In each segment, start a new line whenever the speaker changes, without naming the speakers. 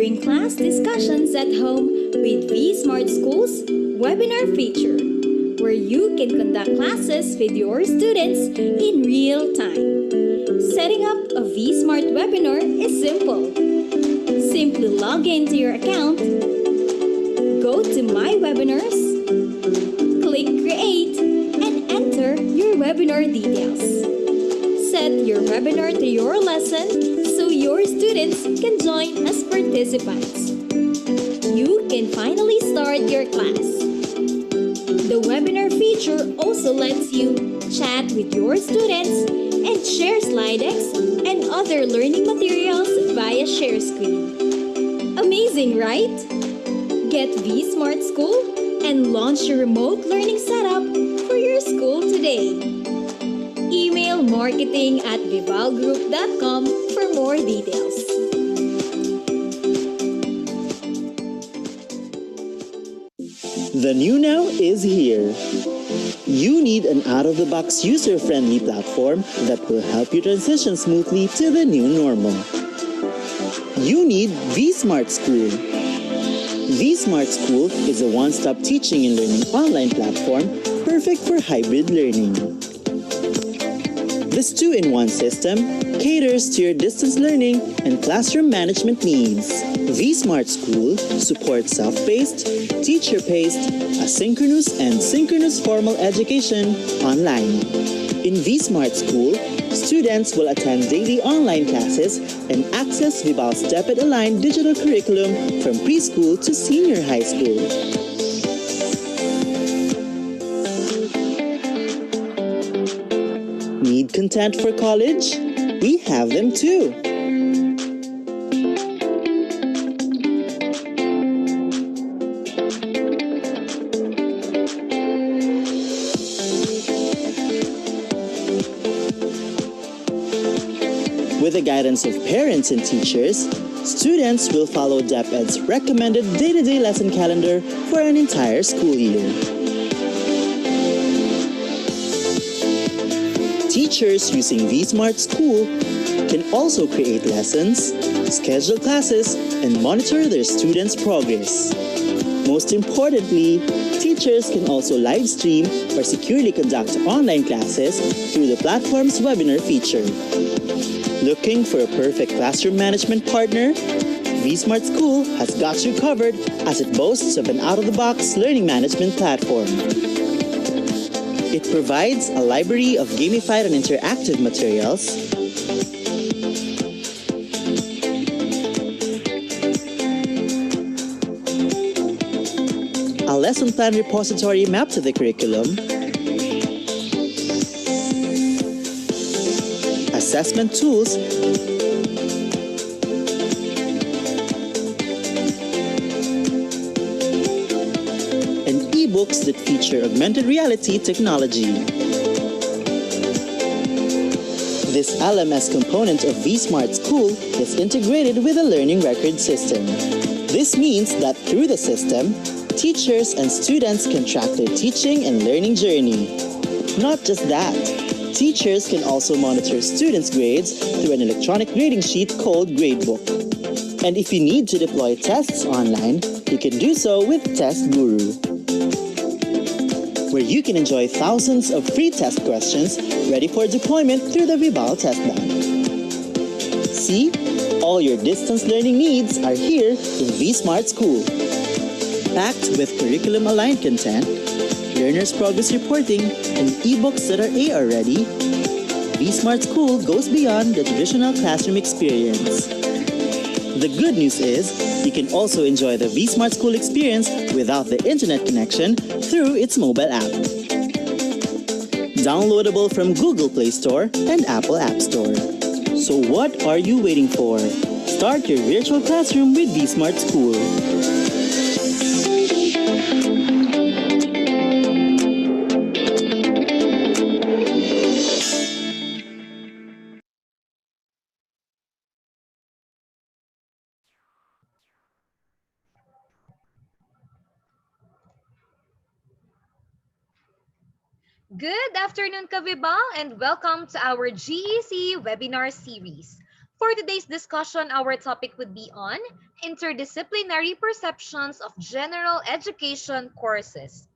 bring class discussions at home with V-Smart School's webinar feature, where you can conduct classes with your students in real time. Setting up a V-Smart webinar is simple. Simply log into your account, go to My Webinars, click Create, and enter your webinar details. Set your webinar to your lesson so your students can join as participants. You can finally start your class. The webinar feature also lets you chat with your students and share slide decks and other learning materials via share screen. Amazing, right? Get V-Smart School and launch your remote learning setup for your school today. Email marketing@vivalgroup.com for more details.
The new now is here. You need an out-of-the-box user-friendly platform that will help you transition smoothly to the new normal. You need vSmart School. vSmart School is a one-stop teaching and learning online platform perfect for hybrid learning. This two-in-one system caters to your distance learning and classroom management needs. vSmart School supports self-paced, teacher-paced, asynchronous and synchronous formal education online. In vSmart School, students will attend daily online classes and access Vival's DepEd-aligned digital curriculum from preschool to senior high school. Need content for college? We have them too. With the guidance of parents and teachers, students will follow DepEd's recommended day-to-day lesson calendar for an entire school year. Teachers using vSmart School can also create lessons, schedule classes, and monitor their students' progress. Most importantly, teachers can also live stream or securely conduct online classes through the platform's webinar feature. Looking for a perfect classroom management partner? vSmart School has got you covered as it boasts of an out-of-the-box learning management platform. It provides a library of gamified and interactive materials, a lesson plan repository mapped to the curriculum, assessment tools, and ebooks that feature augmented reality technology. This LMS component of vSmart School is integrated with a learning record system. This means that through the system, teachers and students can track their teaching and learning journey. Not just that, teachers can also monitor students' grades through an electronic grading sheet called Gradebook. And if you need to deploy tests online, you can do so with Test Guru, where you can enjoy thousands of free test questions ready for deployment through the Vival Test Bank. See, all your distance learning needs are here in vSmart School. Packed with curriculum-aligned content, learners' progress reporting, and ebooks that are AR ready, vSmart School goes beyond the traditional classroom experience. The good news is, you can also enjoy the vSmart School experience without the internet connection through its mobile app. Downloadable from Google Play Store and Apple App Store. So what are you waiting for? Start your virtual classroom with vSmart School.
Good afternoon, Kavibal, and welcome to our GEC webinar series. For today's discussion, our topic would be on interdisciplinary perceptions of general education courses.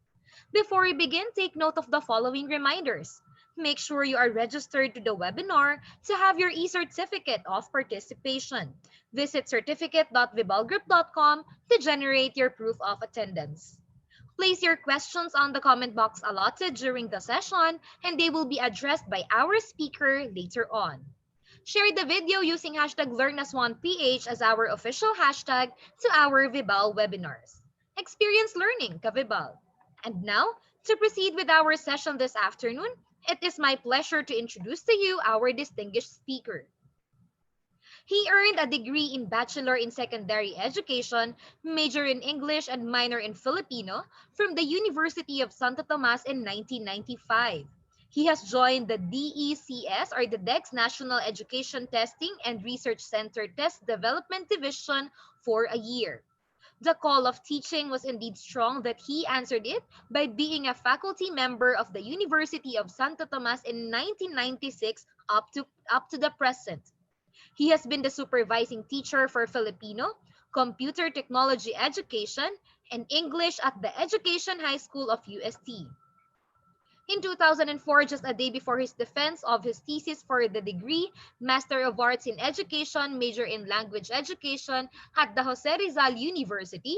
Before we begin, take note of the following reminders. Make sure you are registered to the webinar to have your e-certificate of participation. Visit certificate.vibalgroup.com to generate your proof of attendance. Place your questions on the comment box allotted during the session and they will be addressed by our speaker later on. Share the video using hashtag LearnAsOnePH as our official hashtag to our Vibal webinars. Experience learning, Kavibal. And now, to proceed with our session this afternoon, it is my pleasure to introduce to you our distinguished speaker. He earned a degree in Bachelor in Secondary Education, major in English and minor in Filipino from the University of Santo Tomas in 1995. He has joined the DECS or the DEX National Education Testing and Research Center Test Development Division for a year. The call of teaching was indeed strong that he answered it by being a faculty member of the University of Santo Tomas in 1996 up to the present. He has been the supervising teacher for Filipino, computer technology education, and English at the Education High School of UST. In 2004, just a day before his defense of his thesis for the degree, Master of Arts in Education, major in Language Education at the Jose Rizal University,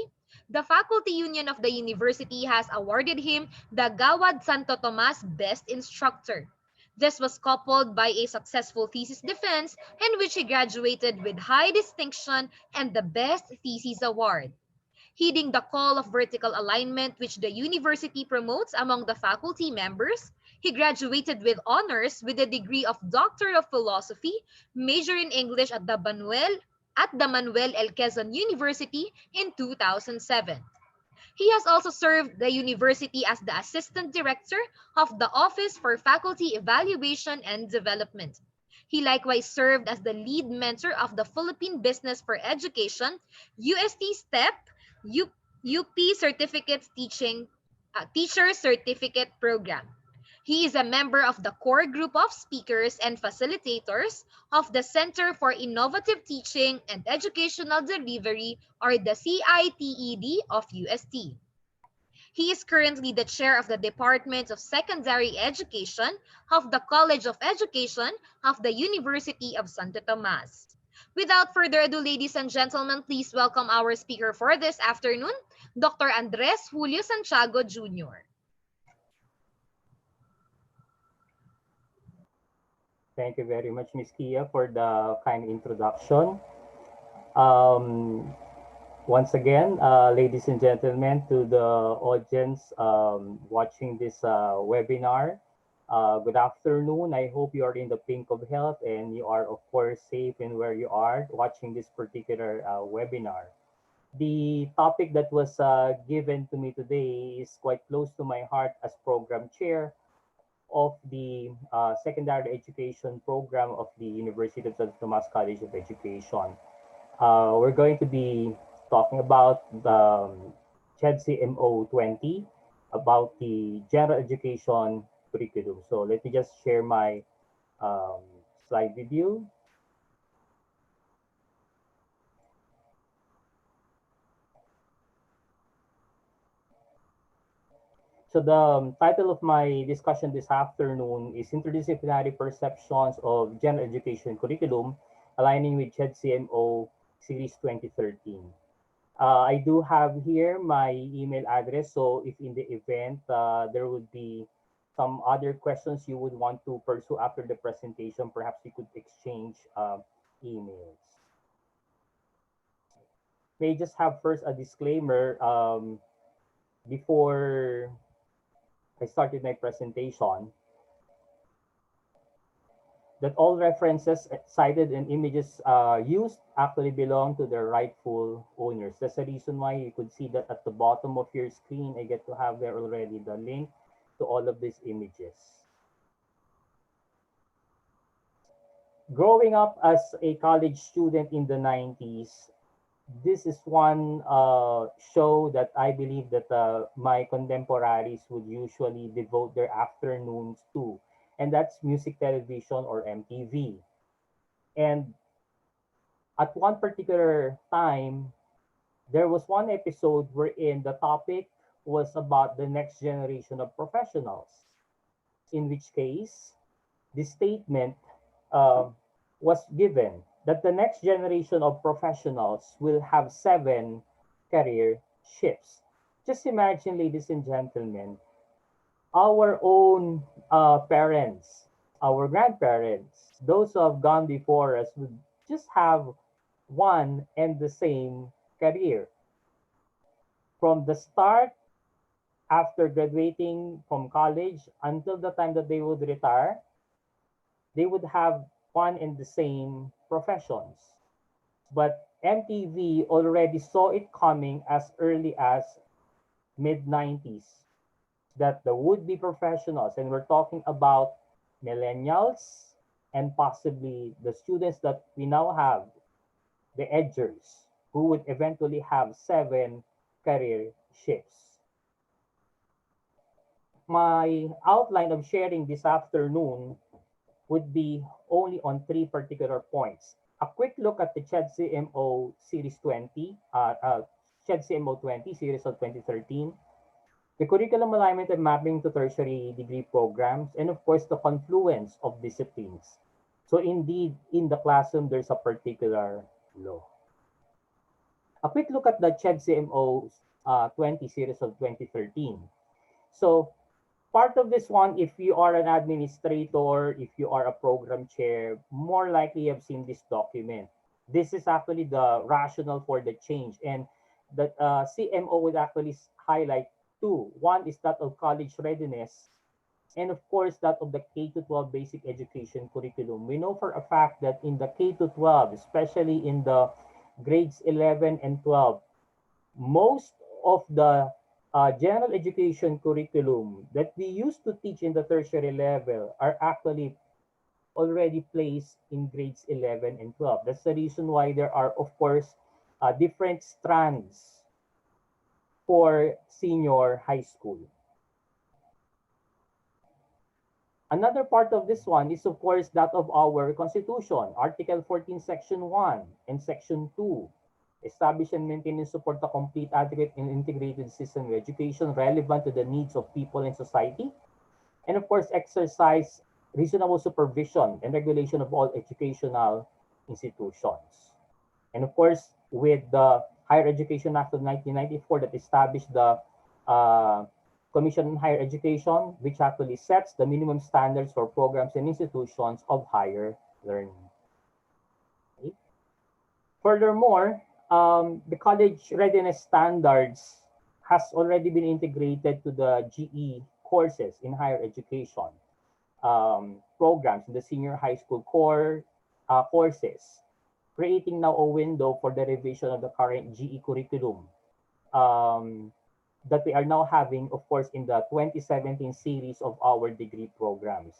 the Faculty Union of the university has awarded him the Gawad Santo Tomas Best Instructor. This was coupled by a successful thesis defense in which he graduated with high distinction and the Best Thesis Award. Heeding the call of vertical alignment which the university promotes among the faculty members, he graduated with honors with the degree of Doctor of Philosophy, major in English at the Manuel L. Quezon University in 2007. He has also served the university as the Assistant Director of the Office for Faculty Evaluation and Development. He likewise served as the lead mentor of the Philippine Business for Education, UST STEP, UP Certificates Teacher Certificate Program. He is a member of the core group of speakers and facilitators of the Center for Innovative Teaching and Educational Delivery or the CITED of UST. He is currently the chair of the Department of Secondary Education of the College of Education of the University of Santo Tomas. Without further ado, ladies and gentlemen, please welcome our speaker for this afternoon, Dr. Andres Julio Santiago Jr.
Thank you very much, Ms. Kia, for the kind introduction. Um, Once again, ladies and gentlemen, to the audience watching this webinar, good afternoon. I hope you are in the pink of health and you are, of course, safe in where you are watching this particular webinar. The topic that was given to me today is quite close to my heart as program chair of the secondary education program of the University of Santo Tomas College of Education. We're going to be talking about the CHED-CMO 20, about the general education curriculum. So let me just share my slide with you. So the title of my discussion this afternoon is Interdisciplinary Perceptions of General Education Curriculum, aligning with CHED-CMO Series 2013. I do have here my email address, so if in the event there would be some other questions you would want to pursue after the presentation, perhaps we could exchange emails. May I just have first a disclaimer before I started my presentation, that all references cited and images used actually belong to their rightful owners. That's the reason why you could see that at the bottom of your screen, I get to have there already the link to all of these images. Growing up as a college student in the 90s, this is one show that I believe that my contemporaries would usually devote their afternoons to, and that's music television or MTV. And At one particular time, there was one episode wherein the topic was about the next generation of professionals, in which case the statement uh, was given that the next generation of professionals will have 7 career shifts. Just imagine, ladies and gentlemen, our own parents, our grandparents, those who have gone before us would just have one and the same career. From the start, after graduating from college, until the time that they would retire, they would have one and the same professions. But MTV already saw it coming as early as mid 90s that the would-be professionals, and we're talking about millennials and possibly the students that we now have, the edgers, who would eventually have 7 career shifts. My outline of sharing this afternoon would be only on 3 particular points. A quick look at the CHED-CMO Series 20, CHED-CMO 20, Series of 2013, the curriculum alignment and mapping to tertiary degree programs, and of course, the confluence of disciplines. So indeed, in the classroom, there's a particular law. A quick look at the CHED-CMO 20 Series of 2013. So part of this one, if you are an administrator, if you are a program chair, more likely you have seen this document. This is actually the rationale for the change. And the CMO would actually highlight two. One is that of college readiness, and of course that of the K to 12 basic education curriculum. We know for a fact that in the K to 12, especially in the grades 11 and 12, most of the general education curriculum that we used to teach in the tertiary level are actually already placed in grades 11 and 12. That's the reason why there are, of course, different strands for senior high school. Another part of this one is, of course, that of our Constitution, Article 14, Section 1 and Section 2. Establish and maintain and support a complete, adequate, and integrated system of education relevant to the needs of people and society. And of course, exercise reasonable supervision and regulation of all educational institutions. And of course, with the Higher Education Act of 1994 that established the Commission on Higher Education, which actually sets the minimum standards for programs and institutions of higher learning. Okay. Furthermore, the college readiness standards has already been integrated to the GE courses in higher education programs, in the senior high school core courses, creating now a window for the revision of the current GE curriculum that we are now having, of course, in the 2017 series of our degree programs.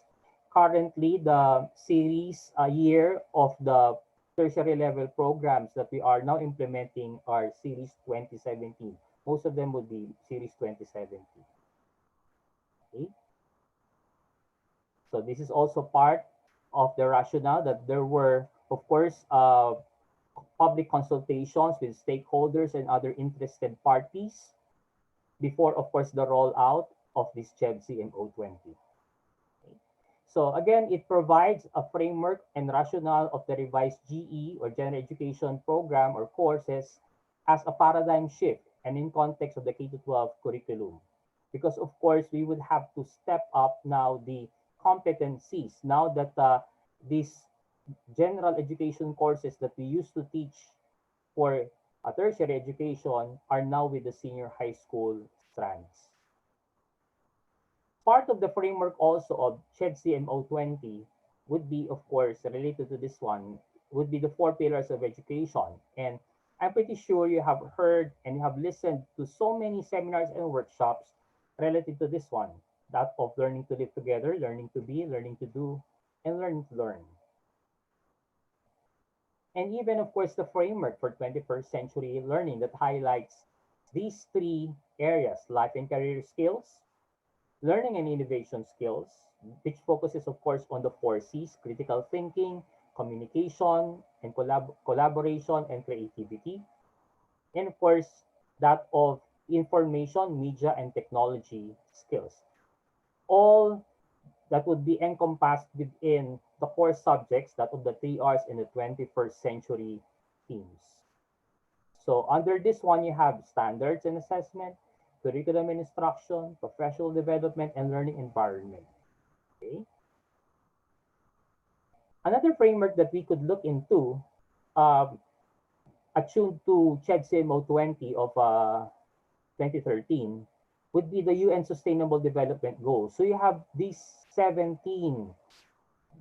Currently, the series year of the tertiary level programs that we are now implementing are series 2017. Most of them would be series 2017. Okay. So this is also part of the rationale that there were, of course, public consultations with stakeholders and other interested parties before, of course, the rollout of this CHED-CMO 20. So again, it provides a framework and rationale of the revised GE or General Education Program or courses as a paradigm shift and in context of the K-12 curriculum. Because of course, we would have to step up now the competencies now that these general education courses that we used to teach for a tertiary education are now with the senior high school strands. Part of the framework also of CHED-CMO 20 would be, of course, related to this one, would be the 4 pillars of education. And I'm pretty sure you have heard and you have listened to so many seminars and workshops related to this one, that of learning to live together, learning to be, learning to do, and learning to learn. And even, of course, the framework for 21st century learning that highlights these 3 areas: life and career skills, learning and innovation skills, which focuses, of course, on the 4 C's: critical thinking, communication and collaboration and creativity, and of course, that of information, media, and technology skills. All that would be encompassed within the core subjects that of the 3 Rs in the 21st century themes. So under this one, you have standards and assessment, curriculum and instruction, professional development, and learning environment. Okay. Another framework that we could look into, um, attuned to CHED-CMO 20 of 2013, would be the UN Sustainable Development Goals. So you have these 17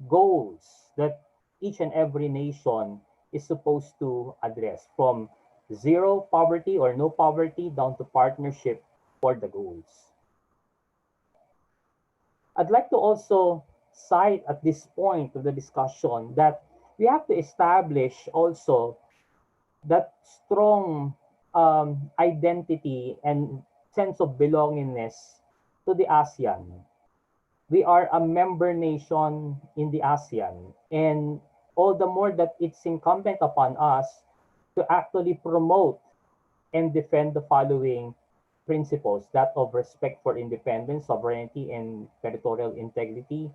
goals that each and every nation is supposed to address, from zero poverty or no poverty down to partnership for the goals. I'd like to also cite at this point of the discussion that we have to establish also that strong identity and sense of belongingness to the ASEAN. We are a member nation in the ASEAN, and all the more that it's incumbent upon us to actually promote and defend the following principles: that of respect for independence, sovereignty, and territorial integrity,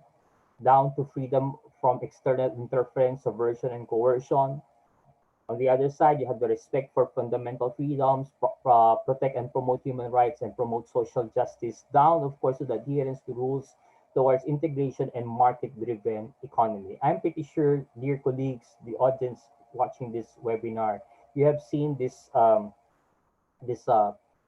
down to freedom from external interference, subversion, and coercion. On the other side, you have the respect for fundamental freedoms, protect and promote human rights, and promote social justice, down, of course, to the adherence to rules towards integration and market-driven economy. I'm pretty sure, dear colleagues, the audience watching this webinar, you have seen this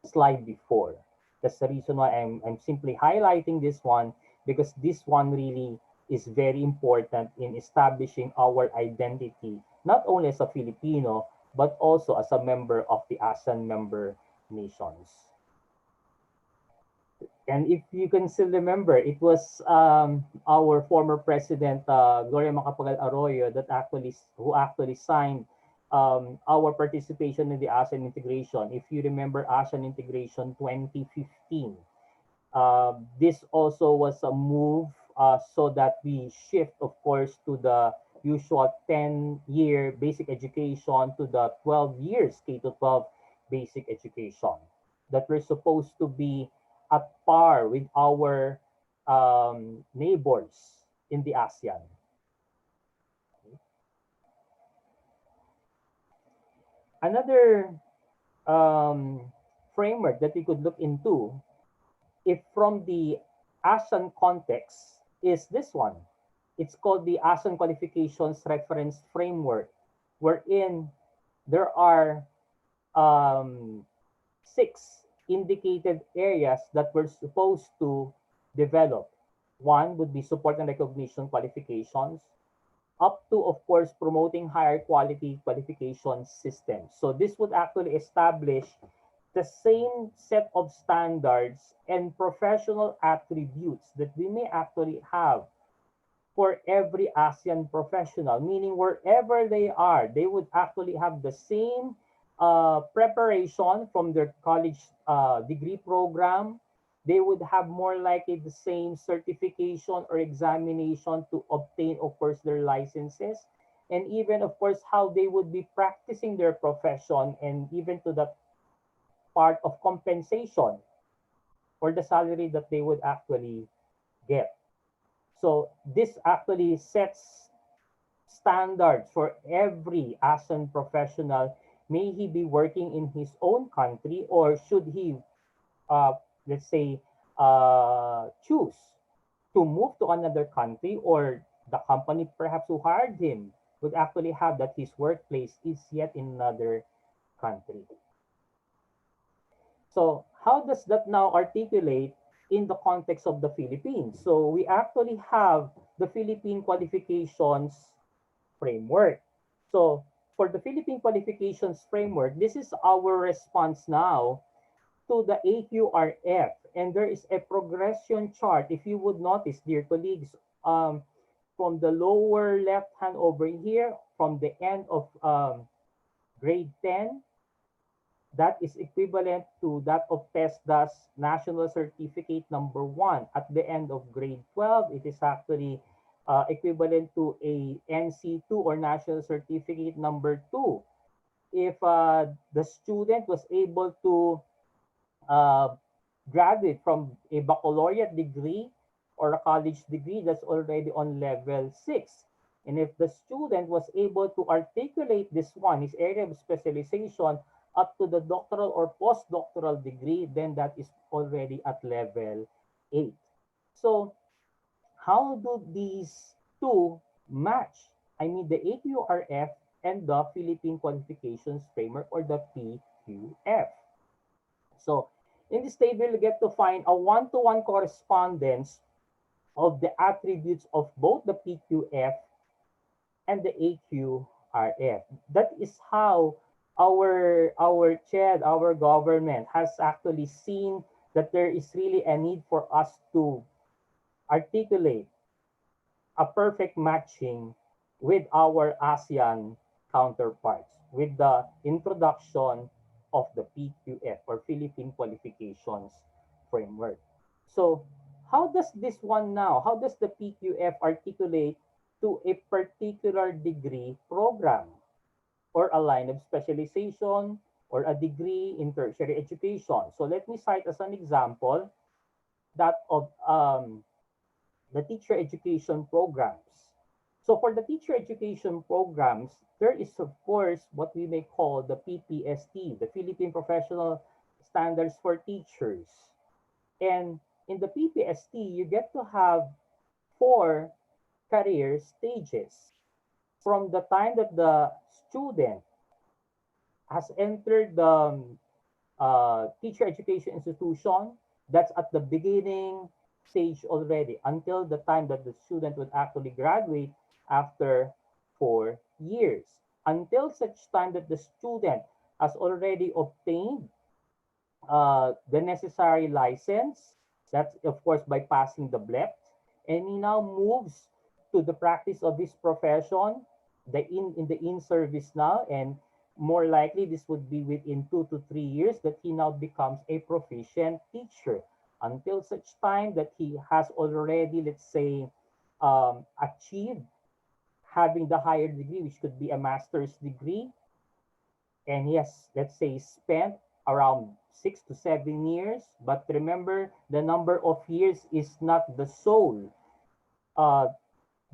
slide before. That's the reason why I'm simply highlighting this one, because this one really is very important in establishing our identity, not only as a Filipino, but also as a member of the ASEAN member nations. And if you can still remember, it was our former president, Gloria Macapagal Arroyo, who actually signed our participation in the ASEAN integration. If you remember ASEAN integration 2015, this also was a move so that we shift, of course, to the usual 10-year basic education to the 12 years K-12 basic education, that we're supposed to be at par with our neighbors in the ASEAN. Another framework that we could look into, if from the ASEAN context, is this one. It's called the ASEAN Qualifications Reference Framework, wherein there are 6 indicated areas that we're supposed to develop. One would be support and recognition qualifications, up to, of course, promoting higher quality qualification systems. So this would actually establish the same set of standards and professional attributes that we may actually have for every ASEAN professional, meaning wherever they are, they would actually have the same preparation from their college degree program. They would have more likely the same certification or examination to obtain, of course, their licenses, and even, of course, how they would be practicing their profession, and even to the part of compensation or the salary that they would actually get. So this actually sets standards for every ASEAN professional. May he be working in his own country, or should he, let's say, choose to move to another country, or the company perhaps who hired him would actually have that his workplace is yet in another country. So how does that now articulate in the context of the Philippines? So we actually have the Philippine Qualifications Framework. So for the Philippine Qualifications Framework, this is our response now to the AQRF. And there is a progression chart, if you would notice, dear colleagues, from the lower left hand over here, from the end of grade 10, that is equivalent to that of TESDA's National Certificate number 1. At the end of grade 12, it is actually equivalent to a NC2 or National Certificate number 2. If the student was able to uh, graduate from a baccalaureate degree or a college degree, that's already on level 6. And if the student was able to articulate this one, his area of specialization, up to the doctoral or postdoctoral degree, then that is already at level 8. So how do these two match? I mean, the AQRF and the Philippine Qualifications Framework, or the PQF. So in this table, you get to find a one-to-one correspondence of the attributes of both the PQF and the AQRF. That is how our CHED, our government, has actually seen that there is really a need for us to articulate a perfect matching with our ASEAN counterparts with the introduction of the PQF, or Philippine Qualifications Framework. So how does this one now, how does the PQF articulate to a particular degree program or a line of specialization or a degree in tertiary education? So let me cite as an example that of the teacher education programs. So for the teacher education programs, there is of course what we may call the PPST, the Philippine Professional Standards for Teachers. And in the PPST, you get to have 4 career stages. From the time that the student has entered the teacher education institution, that's at the beginning stage already, until the time that the student would actually graduate after 4 years, until such time that the student has already obtained the necessary license. That's of course by passing the BLEP, and he now moves to the practice of his profession, in the in-service now, and more likely this would be within 2 to 3 years that he now becomes a proficient teacher, until such time that he has already, let's say, achieved having the higher degree, which could be a master's degree, and he has, let's say, spent around 6 to 7 years. But remember, the number of years is not the sole uh,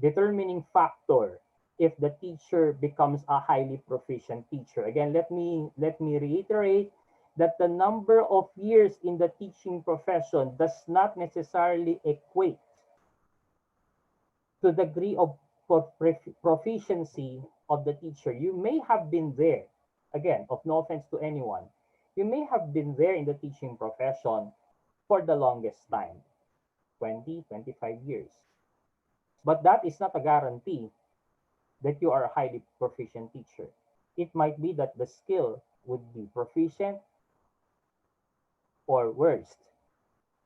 determining factor if the teacher becomes a highly proficient teacher. Again, let me reiterate that the number of years in the teaching profession does not necessarily equate to the degree of proficiency of the teacher. You may have been there, again, of no offense to anyone, you may have been there in the teaching profession for the longest time, 20, 25 years. But that is not a guarantee that you are a highly proficient teacher. It might be that the skill would be proficient or worst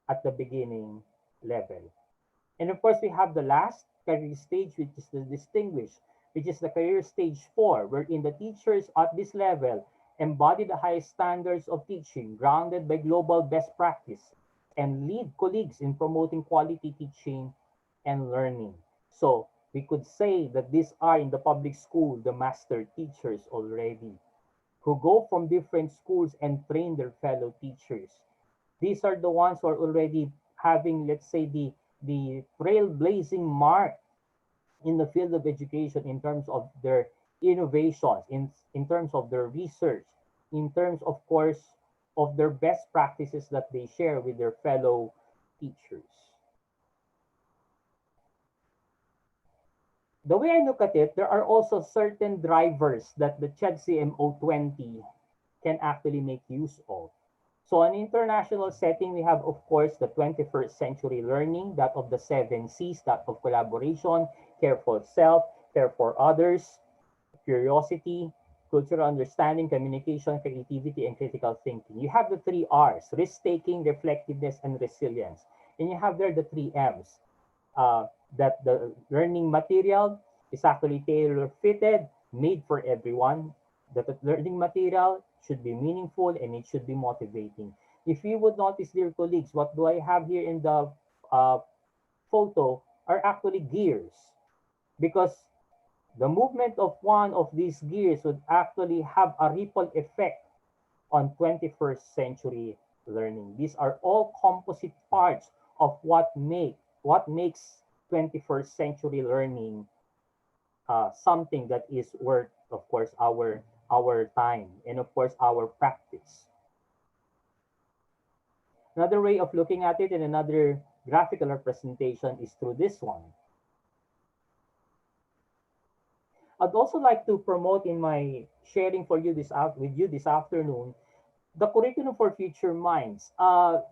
at the beginning level. And of course, we have the last career stage, which is the distinguished, which is the career stage 4, wherein the teachers at this level embody the highest standards of teaching, grounded by global best practice, and lead colleagues in promoting quality teaching and learning. So we could say that these are in the public school, the master teachers already, who go from different schools and train their fellow teachers. These are the ones who are already having, let's say, the trailblazing mark in the field of education in terms of their innovations, in terms of their research, in terms, of course, of their best practices that they share with their fellow teachers. The way I look at it, there are also certain drivers that the CHED CMO 20 can actually make use of. So in international setting, we have, of course, the 21st century learning, that of the 7 C's, that of collaboration, care for self, care for others, curiosity, cultural understanding, communication, creativity, and critical thinking. You have the 3 R's, risk-taking, reflectiveness, and resilience. And you have there the 3 M's, that the learning material is actually tailor-fitted, made for everyone, that the learning material should be meaningful and it should be motivating. If you would notice, dear colleagues, what do I have here in the photo are actually gears. because the movement of one of these gears would actually have a ripple effect on 21st century learning. These are all composite parts of what makes 21st century learning something that is worth, of course, our time and of course our practice. Another way of looking at it and another graphical representation is through this one. I'd also like to promote in my sharing for you with you this afternoon the curriculum for future minds. Of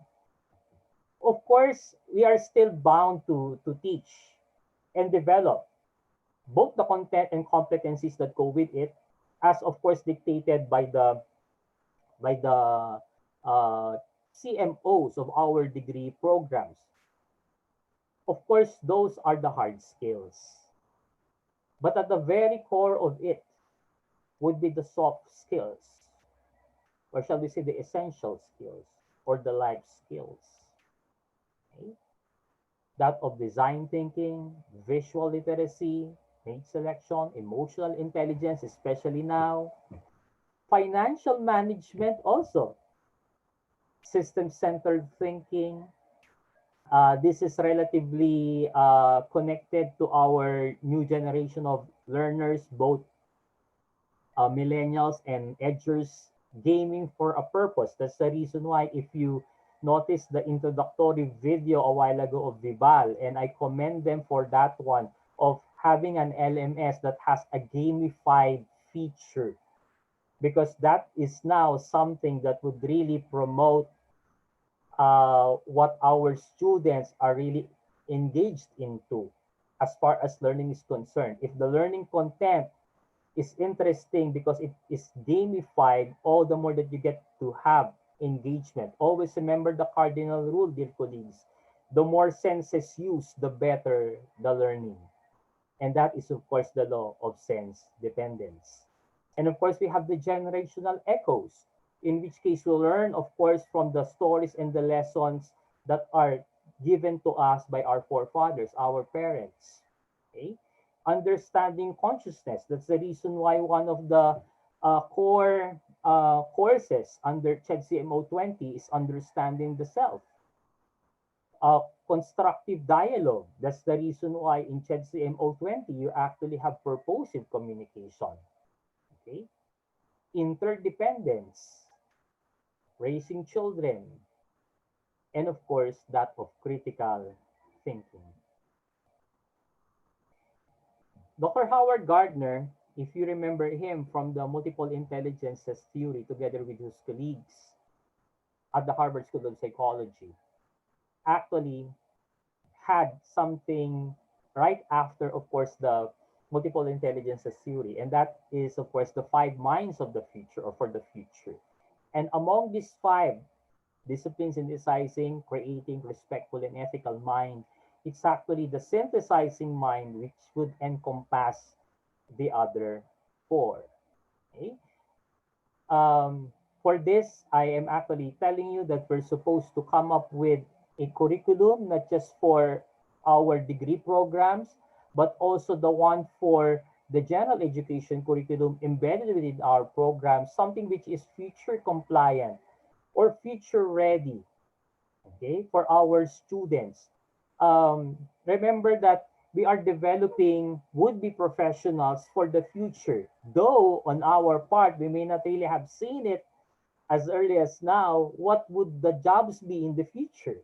course, we are still bound to teach and develop both the content and competencies that go with it, as of course dictated by the CMOs of our degree programs. Of course, those are the hard skills. But at the very core of it would be the soft skills, or shall we say the essential skills, or the life skills. Okay? That of design thinking, visual literacy, mate selection, emotional intelligence, especially now, financial management also, system-centered thinking. This is relatively connected to our new generation of learners, both millennials and edgers, gaming for a purpose. That's the reason why if you notice the introductory video a while ago of Vibal, and I commend them for that one, of having an LMS that has a gamified feature, because that is now something that would really promote what our students are really engaged into as far as learning is concerned. If the learning content is interesting because it is gamified, all the more that you get to have engagement. Always remember the cardinal rule, dear colleagues. The more senses used, the better the learning. And that is, of course, the law of sense dependence. And of course, we have the generational echoes, in which case we learn, of course, from the stories and the lessons that are given to us by our forefathers, our parents. Okay? Understanding consciousness. That's the reason why one of the core courses under CHED CMO 20 is understanding the self. Constructive dialogue. That's the reason why in CHED CMO 20 you actually have purposive communication. Okay? Interdependence, raising children, and of course that of critical thinking. Dr. Howard Gardner, if you remember him from the multiple intelligences theory together with his colleagues at the Harvard School of Psychology, actually had something right after, of course, the multiple intelligences theory, and that is, of course, the 5 minds of the future or for the future. And among these 5 disciplines, synthesizing, creating, respectful, and ethical mind, it's actually the synthesizing mind which would encompass the other 4. Okay? For this, I am actually telling you that we're supposed to come up with a curriculum, not just for our degree programs, but also the one for the general education curriculum embedded within our program, something which is future compliant or future ready, okay, for our students. Remember that we are developing would-be professionals for the future. Though on our part, we may not really have seen it as early as now, what would the jobs be in the future?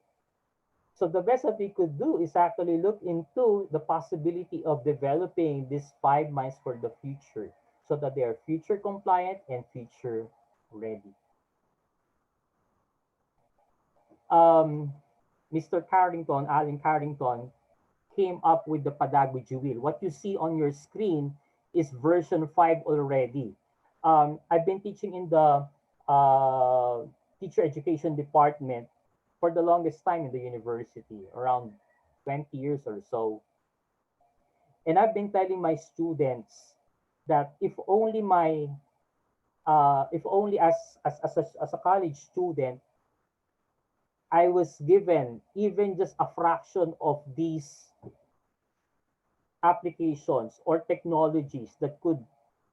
So the best that we could do is actually look into the possibility of developing these 5 minds for the future so that they are future compliant and future ready. Mr. Carrington, Alan Carrington, came up with the pedagogy wheel. What you see on your screen is version 5 already. I've been teaching in the teacher education department for the longest time in the university, around 20 years or so. And I've been telling my students that if only as a college student, I was given even just a fraction of these applications or technologies that could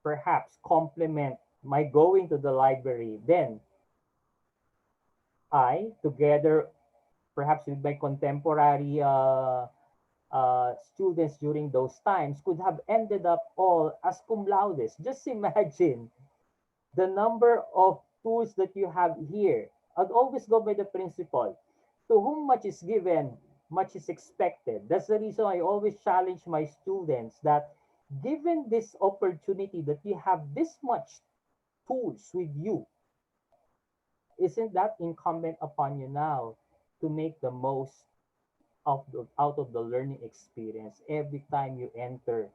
perhaps complement my going to the library, then I, together perhaps with my contemporary students during those times, could have ended up all as cum laudes. Just imagine the number of tools that you have here. I'd always go by the principle, to whom much is given, much is expected. That's the reason I always challenge my students that given this opportunity that you have this much tools with you, isn't that incumbent upon you now to make the most out of the learning experience every time you enter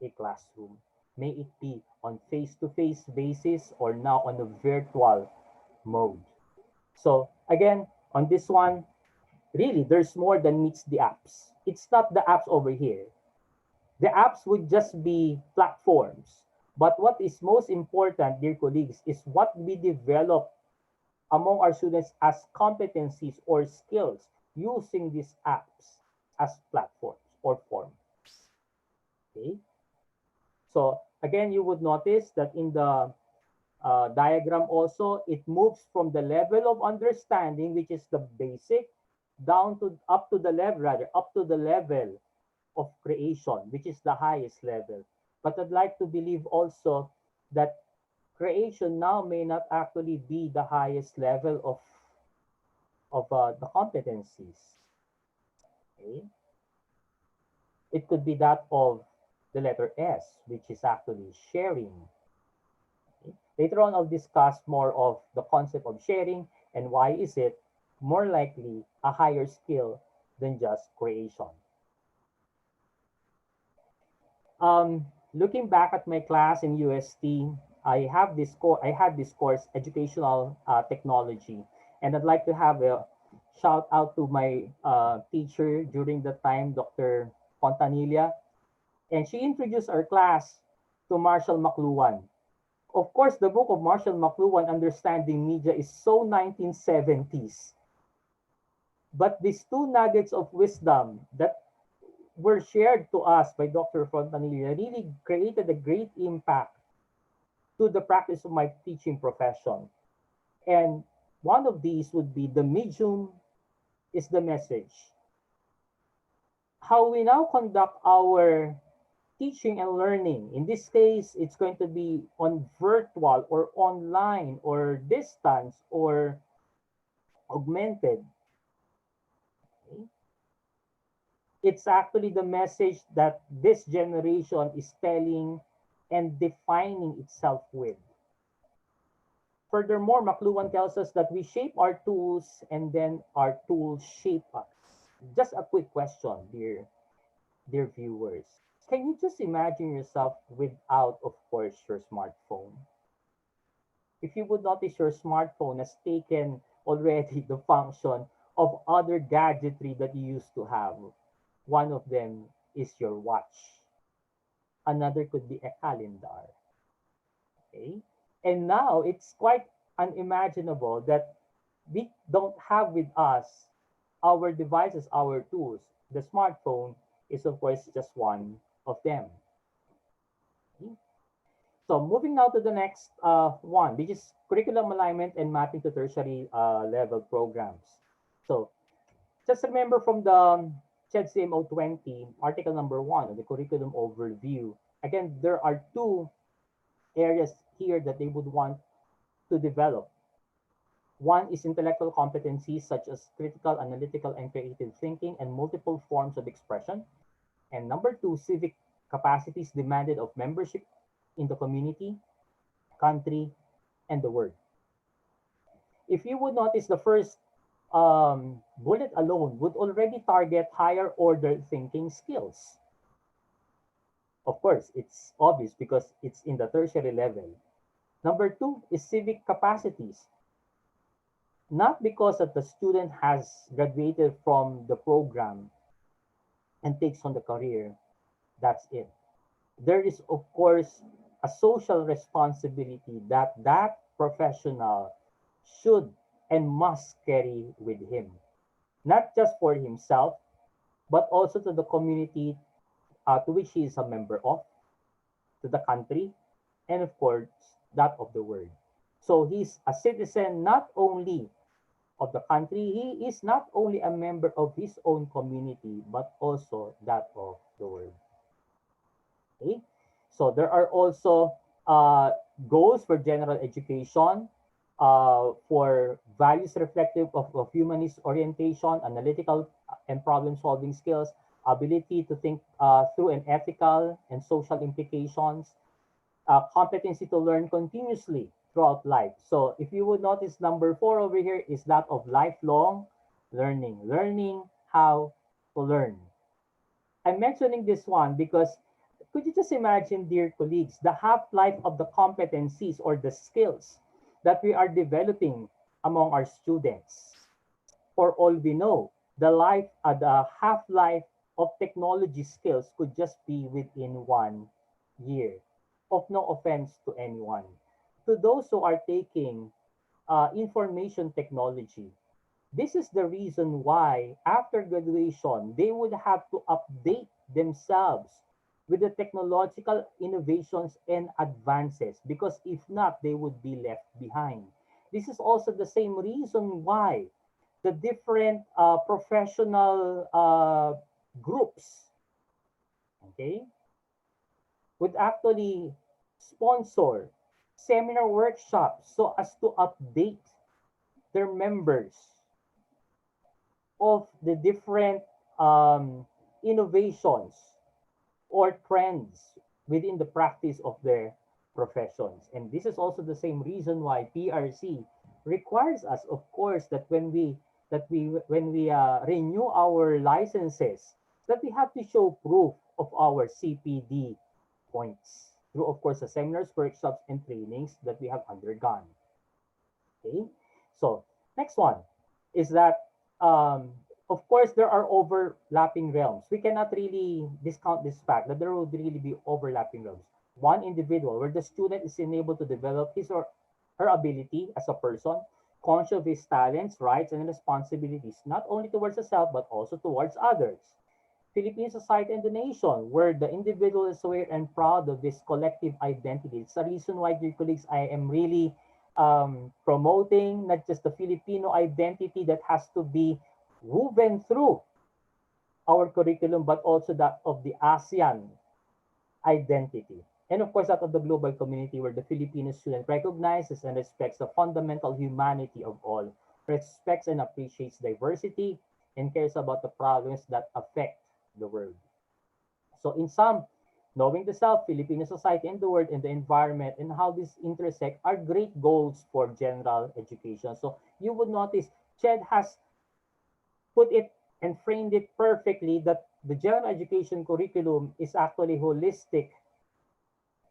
a classroom? May it be on face-to-face basis or now on a virtual mode. So again, on this one, really, there's more than meets the apps. It's not the apps over here. The apps would just be platforms. But what is most important, dear colleagues, is what we develop among our students as competencies or skills using these apps as platforms or forms. Okay. So again, you would notice that in the diagram also, it moves from the level of understanding, which is the basic, down to up to the level, rather, up to the level of creation, which is the highest level. But I'd like to believe also that creation now may not actually be the highest level of the competencies. Okay? It could be that of the letter S, which is actually sharing. Okay? Later on, I'll discuss more of the concept of sharing and why is it more likely a higher skill than just creation. Looking back at my class in UST, I had this course, educational technology, and I'd like to have a shout out to my teacher during the time, Dr. Fontanilla, and she introduced our class to Marshall McLuhan. Of course, the book of Marshall McLuhan, Understanding Media, is so 1970s. But these two nuggets of wisdom that were shared to us by Dr. Fontanilla really created a great impact to the practice of my teaching profession. And one of these would be the medium is the message. How we now conduct our teaching and learning. In this case, it's going to be on virtual or online or distance or augmented. Okay? It's actually the message that this generation is telling and defining itself with. Furthermore, McLuhan tells us that we shape our tools and then our tools shape us. Just a quick question, dear viewers. Can you just imagine yourself without, of course, your smartphone? If you would notice, your smartphone has taken already the function of other gadgetry that you used to have. One of them is your watch. Another could be a calendar. Okay? And now it's quite unimaginable that we don't have with us our devices, our tools. The smartphone is, of course, just one of them. Okay? So moving now to the next one, which is curriculum alignment and mapping to tertiary level programs. So just remember from the CHED-CMO 20, article number 1 of the curriculum overview. Again, there are two areas here that they would want to develop. One is intellectual competencies such as critical, analytical, and creative thinking and multiple forms of expression. And number two, civic capacities demanded of membership in the community, country, and the world. If you would notice, the first bullet alone would already target higher order thinking skills. Of course, it's obvious because it's in the tertiary level. Number two is civic capacities. Not because that the student has graduated from the program and takes on the career, that's it. There is, of course, a social responsibility that that professional should and must carry with him, not just for himself, but also to the community to which he is a member of, to the country, and of course, that of the world. So he's a citizen not only of the country, he is not only a member of his own community, but also that of the world. Okay? So there are also uh, goals for general education, for values reflective of humanist orientation, analytical and problem-solving skills, ability to think through an ethical and social implications, competency to learn continuously throughout life. So if you would notice, number 4 over here is that of lifelong learning, learning how to learn. I'm mentioning this one because could you just imagine, dear colleagues, the half-life of the competencies or the skills that we are developing among our students? For all we know, the half-life of technology skills could just be within 1 year. Of no offense to anyone. To those who are taking information technology, this is the reason why after graduation, they would have to update themselves with the technological innovations and advances because if not, they would be left behind. This is also the same reason why the different professional groups, okay, would actually sponsor seminar workshops so as to update their members of the different innovations or trends within the practice of their professions. And this is also the same reason why PRC requires us, of course, that when we renew our licenses, that we have to show proof of our CPD points through, of course, the seminars, workshops, and trainings that we have undergone. Okay, so next one is that, of course, there are overlapping realms. We cannot really discount this fact that there will really be overlapping realms. One individual where the student is enabled to develop his or her ability as a person, conscious of his talents, rights, and responsibilities, not only towards herself, but also towards others. Philippine society and the nation, where the individual is aware and proud of this collective identity. It's the reason why, dear colleagues, I am really promoting not just the Filipino identity that has to be woven through our curriculum, but also that of the ASEAN identity. And of course, that of the global community where the Filipino student recognizes and respects the fundamental humanity of all, respects and appreciates diversity, and cares about the problems that affect the world. So in sum, knowing the self, Filipino society, and the world, and the environment, and how these intersect are great goals for general education. So you would notice Ched has put it and framed it perfectly that the general education curriculum is actually holistic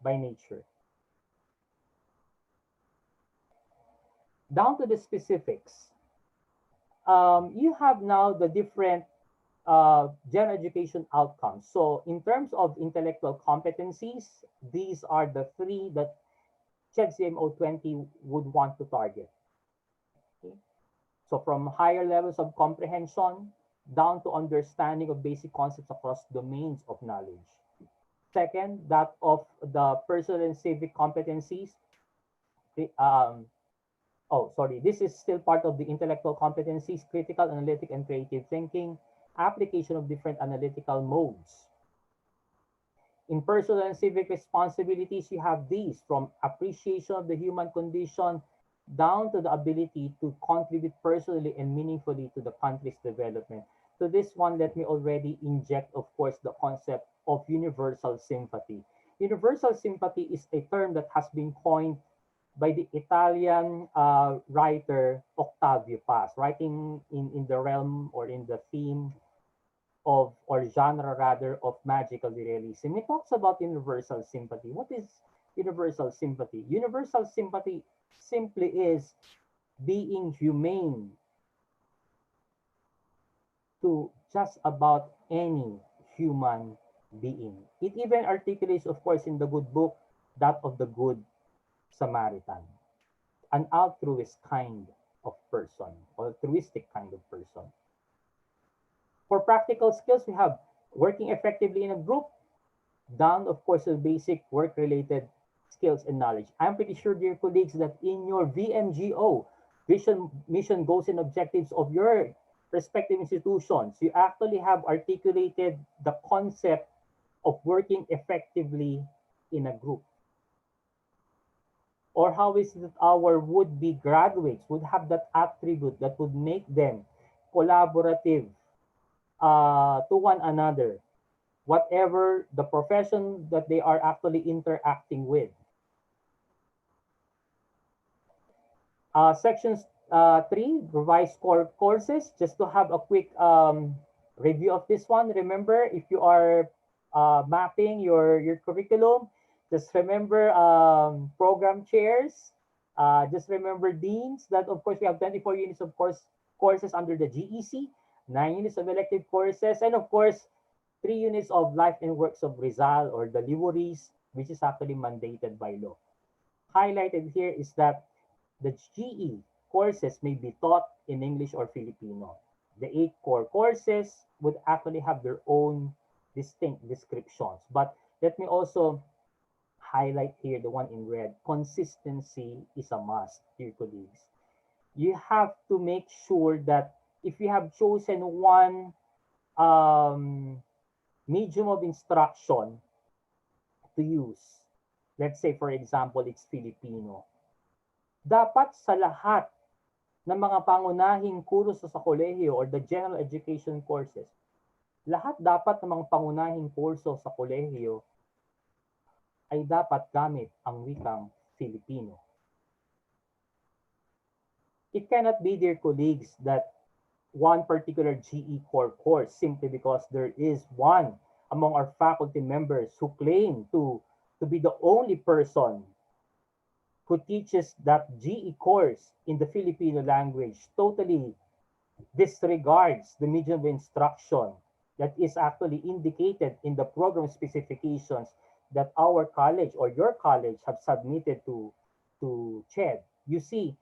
by nature. Down to the specifics, you have now the different general education outcomes. So in terms of intellectual competencies, these are the 3 that CHED-CMO 20 would want to target. Okay? So from higher levels of comprehension down to understanding of basic concepts across domains of knowledge. Second, that of the personal and civic competencies. This is still part of the intellectual competencies, critical, analytic, and creative thinking, application of different analytical modes. In personal and civic responsibilities, you have these from appreciation of the human condition down to the ability to contribute personally and meaningfully to the country's development. To this one, let me already inject, of course, the concept of universal sympathy. Universal sympathy is a term that has been coined by the Italian writer Octavio Paz, writing in the realm or in the theme of, or genre rather, of magical realism. It talks about universal sympathy. What is universal sympathy? Universal sympathy simply is being humane to just about any human being. It even articulates, of course, in the good book, that of the Good Samaritan, an altruist kind of person, altruistic kind of person. For practical skills, we have working effectively in a group, down, of course, to basic work-related skills and knowledge. I'm pretty sure, dear colleagues, that in your VMGO, vision, mission, goals, and objectives of your respective institutions, you actually have articulated the concept of working effectively in a group. Or how is it that our would-be graduates would have that attribute that would make them collaborative to one another, whatever the profession that they are actually interacting with. Sections 3, revise core courses. Just to have a quick review of this one. Remember, if you are mapping your curriculum, just remember program chairs. Just remember deans. That of course we have 24 units of courses under the GEC, 9 units of elective courses, and of course 3 units of life and works of Rizal or the libraries, which is actually mandated by law. Highlighted here is that the GE courses may be taught in English or Filipino. The 8 core courses would actually have their own distinct descriptions. But let me also highlight here the one in red. Consistency is a must, dear colleagues. You have to make sure that if you have chosen one medium of instruction to use, let's say for example, it's Filipino, dapat sa lahat ng mga pangunahing kurso sa kolehiyo or the general education courses, lahat dapat ng mga pangunahing kurso sa kolehiyo ay dapat gamit ang wikang Filipino. It cannot be, dear colleagues, that one particular GE core course simply because there is one among our faculty members who claim to be the only person who teaches that GE course in the Filipino language totally disregards the medium of instruction that is actually indicated in the program specifications that our college or your college have submitted to CHED. You see,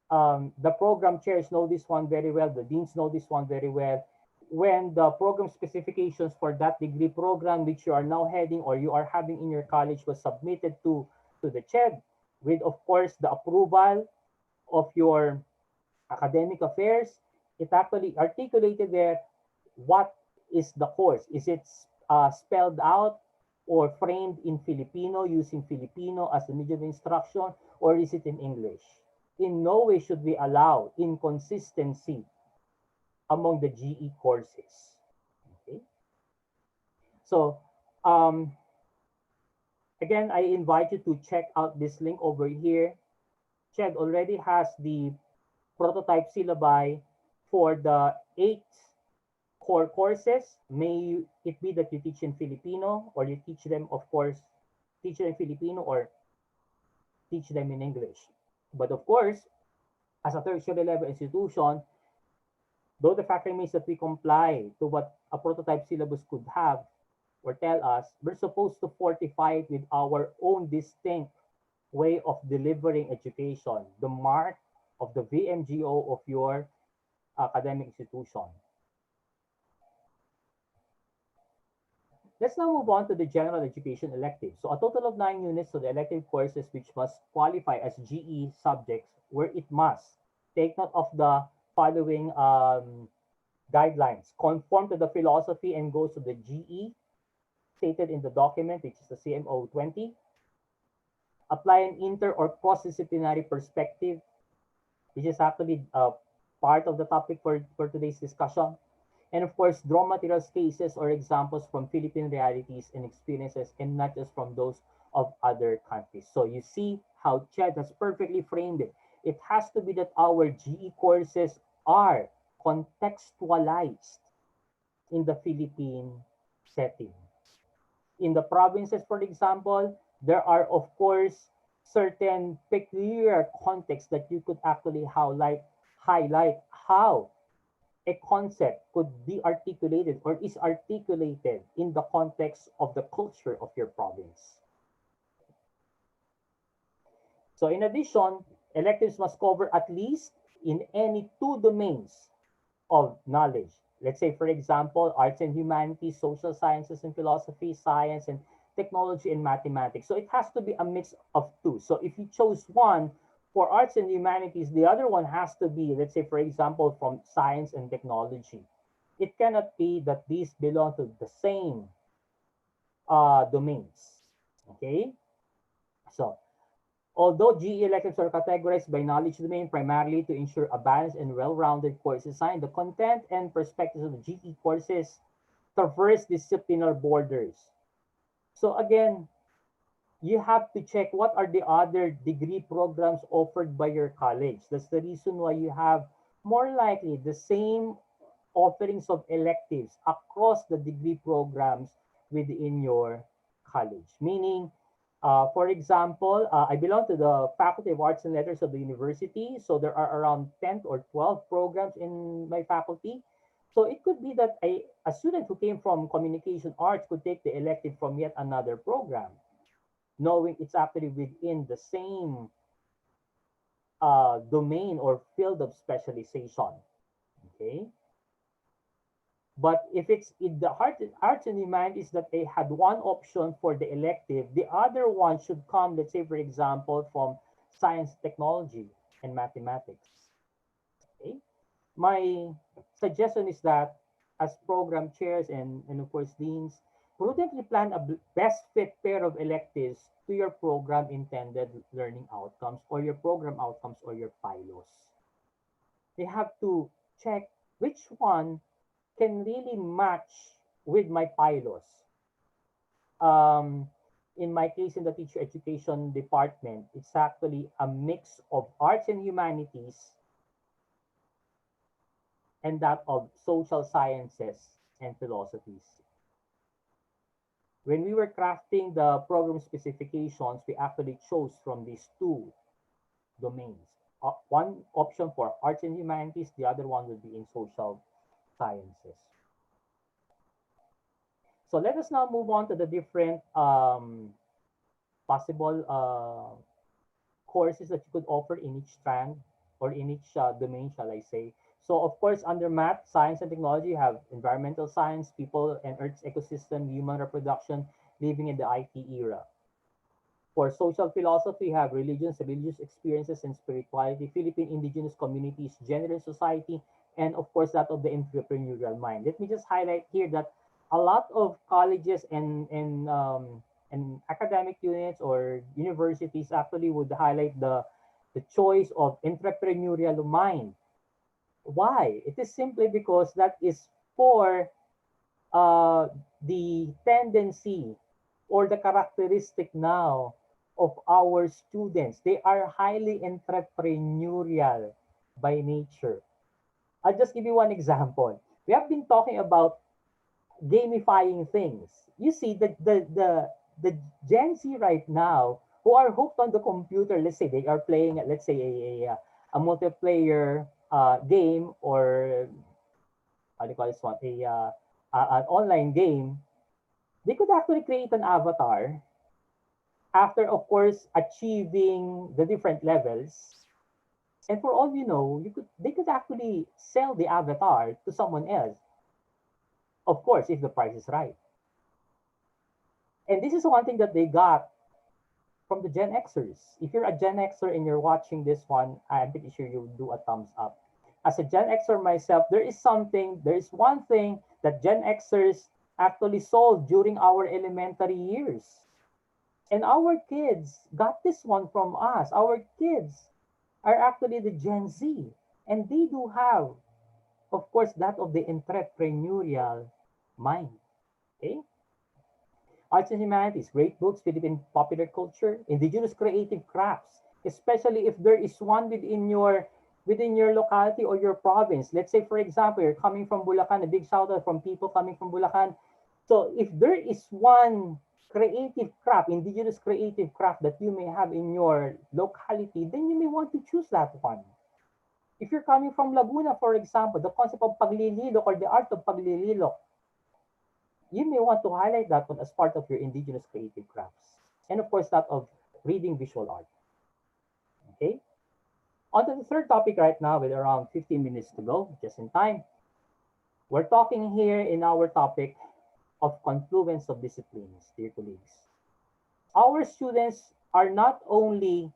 the program chairs know this one very well, the deans know this one very well. When the program specifications for that degree program which you are now heading or you are having in your college was submitted to the CHED, with of course the approval of your academic affairs, it actually articulated there what is the course. Is it spelled out or framed in Filipino using Filipino as the medium of instruction, or is it in English? In no way should we allow inconsistency among the GE courses. Okay? So, again, I invite you to check out this link over here. CHED already has the prototype syllabi for the 8 core courses. May it be that you teach in Filipino or you teach them, of course, teach them in Filipino or teach them in English. But of course, as a tertiary level institution, though the fact remains that we comply to what a prototype syllabus could have or tell us, we're supposed to fortify it with our own distinct way of delivering education, the mark of the VMGO of your academic institution. Let's now move on to the general education elective. So a total of 9 units of the elective courses which must qualify as GE subjects where it must take note of the following guidelines. Conform to the philosophy and goals of the GE stated in the document, which is the CMO 20. Apply an inter or cross-disciplinary perspective, which is actually part of the topic for today's discussion. And of course, draw materials, cases, or examples from Philippine realities and experiences, and not just from those of other countries. So you see how CHED has perfectly framed it. It has to be that our GE courses are contextualized in the Philippine setting. In the provinces, for example, there are, of course, certain peculiar contexts that you could actually highlight how a concept could be articulated or is articulated in the context of the culture of your province. So in addition, electives must cover at least in any 2 domains of knowledge. Let's say, for example, arts and humanities, social sciences and philosophy, science and technology, and mathematics. So it has to be a mix of two. So if you chose one for arts and humanities, the other one has to be, let's say, for example, from science and technology. It cannot be that these belong to the same domains. Okay? So although GE electives are categorized by knowledge domain primarily to ensure a balanced and well-rounded course design, the content and perspectives of the GE courses traverse disciplinary borders. So again, you have to check what are the other degree programs offered by your college. That's the reason why you have more likely the same offerings of electives across the degree programs within your college. Meaning, for example, I belong to the Faculty of Arts and Letters of the university. So there are around 10 or 12 programs in my faculty. So it could be that a student who came from communication arts could take the elective from yet another program, knowing it's actually within the same domain or field of specialization. Okay. But if it's in the arts and humanities that they had one option for the elective, the other one should come, let's say, for example, from science, technology, and mathematics. Okay. My suggestion is that as program chairs and of course deans, prudently plan a best fit pair of electives to your program intended learning outcomes or your program outcomes or your PILOS. You have to check which one can really match with my PILOS. Um, in my case, in the teacher education department, it's actually a mix of arts and humanities and that of social sciences and philosophies. When we were crafting the program specifications, we actually chose from these two domains. One option for arts and humanities, the other one would be in social sciences. So let us now move on to the different possible courses that you could offer in each strand or in each domain, shall I say. So of course, under math, science, and technology, you have environmental science, people and Earth's ecosystem, human reproduction, living in the IT era. For social philosophy, you have religions, religious experiences, and spirituality, Philippine indigenous communities, gender and society, and of course, that of the entrepreneurial mind. Let me just highlight here that a lot of colleges and academic units or universities actually would highlight the choice of entrepreneurial mind. Why? It is simply because that is for the tendency or the characteristic now of our students. They are highly entrepreneurial by nature. I'll just give you one example. We have been talking about gamifying things. You see, the Gen Z right now who are hooked on the computer, let's say they are playing, let's say a multiplayer game or how do you call this one, an online game, they could actually create an avatar after, of course, achieving the different levels. And for all you know, they could actually sell the avatar to someone else. Of course, if the price is right. And this is one thing that they got from the Gen Xers. If you're a Gen Xer and you're watching this one, I'm pretty sure you'll do a thumbs up. As a Gen Xer myself, there is one thing that Gen Xers actually sold during our elementary years. And our kids got this one from us. Our kids are actually the Gen Z. And they do have, of course, that of the entrepreneurial mind. Okay? Arts and humanities, great books, Philippine popular culture, indigenous creative crafts, especially if there is one within your locality or your province. Let's say, for example, you're coming from Bulacan, a big shout out from people coming from Bulacan. So if there is one creative craft, indigenous creative craft that you may have in your locality, then you may want to choose that one. If you're coming from Laguna, for example, the concept of paglililok or the art of paglililok, you may want to highlight that one as part of your indigenous creative crafts. And of course, that of reading visual art. Okay? On to the third topic right now with around 15 minutes to go, just in time. We're talking here in our topic of confluence of disciplines, dear colleagues. our students are not only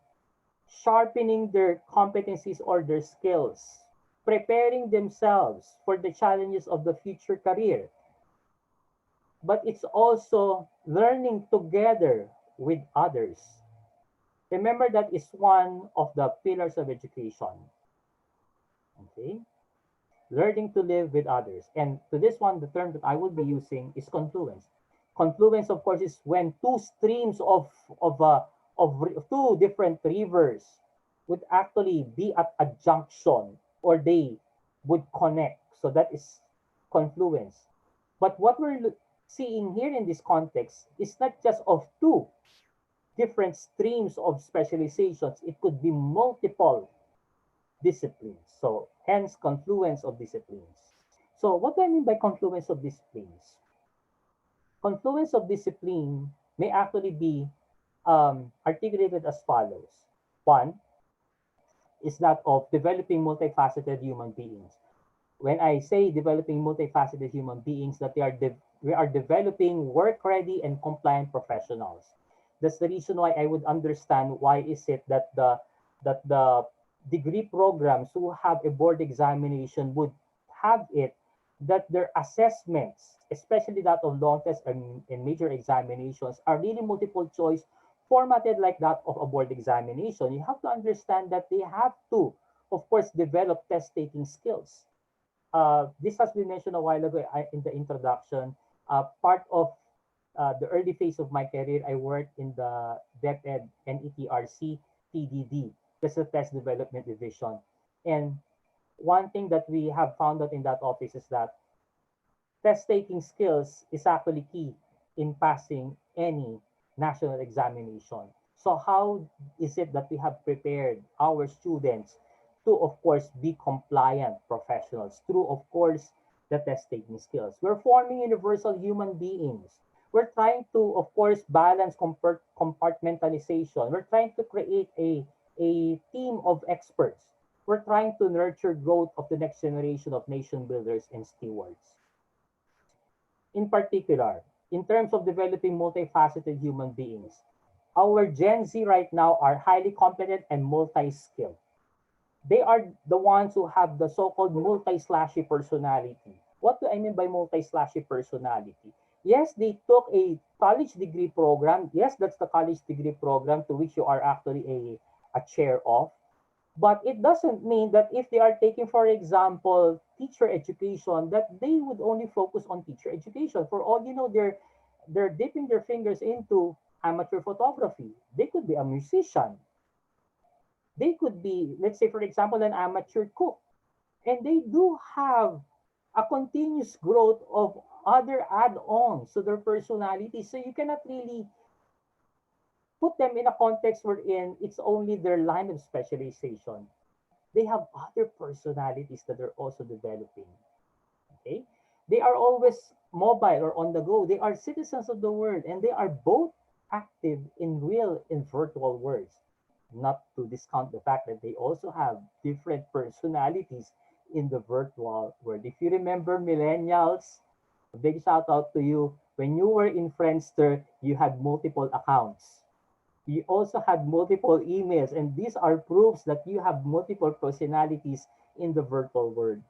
sharpening their competencies or their skills, preparing themselves for the challenges of the future career, but it's also learning together with others. Remember, that is one of the pillars of education. Okay? Learning to live with others. And to this one, the term that I will be using is confluence. Confluence, of course, is when two streams of two different rivers would actually be at a junction, or they would connect. So that is confluence. But what we're seeing here in this context is not just of two different streams of specializations. It could be multiple disciplines. So hence confluence of disciplines. So what do I mean by confluence of disciplines? Confluence of discipline may actually be articulated as follows. One is that of developing multifaceted human beings. When I say developing multifaceted human beings, that we are developing work-ready and compliant professionals. That's the reason why I would understand why is it that the degree programs who have a board examination would have it that their assessments, especially that of long test and major examinations, are really multiple choice formatted like that of a board examination. You have to understand that they have to, of course, develop test taking skills. This has been mentioned a while ago in the introduction. Part of the early phase of my career, I worked in the DepEd NETRC TDD. That's the Test Development Division. And one thing that we have found out in that office is that test taking skills is actually key in passing any national examination. So how is it that we have prepared our students to, of course, be compliant professionals through, of course, the test taking skills? We're forming universal human beings. We're trying to, of course, balance compartmentalization. We're trying to create a team of experts. We're trying to nurture growth of the next generation of nation builders and stewards. In particular, in terms of developing multifaceted human beings, our Gen Z right now are highly competent and multi-skilled. They are the ones who have the so-called multi-slashy personality. What do I mean by multi-slashy personality? Yes, they took a college degree program. Yes, that's the college degree program to which you are actually a chair of. But it doesn't mean that if they are taking, for example, teacher education, that they would only focus on teacher education. For all you know, they're dipping their fingers into amateur photography. They could be a musician. They could be, let's say, for example, an amateur cook. And they do have a continuous growth of other add-ons to their personality. So you cannot really put them in a context wherein it's only their line of specialization. They have other personalities that they're also developing. Okay? They are always mobile or on the go. They are citizens of the world, and they are both active in real and virtual worlds. Not to discount the fact that they also have different personalities in the virtual world. If you remember millennials, a big shout out to you. When you were in Friendster, you had multiple accounts. You also had multiple emails, and these are proofs that you have multiple personalities in the virtual world,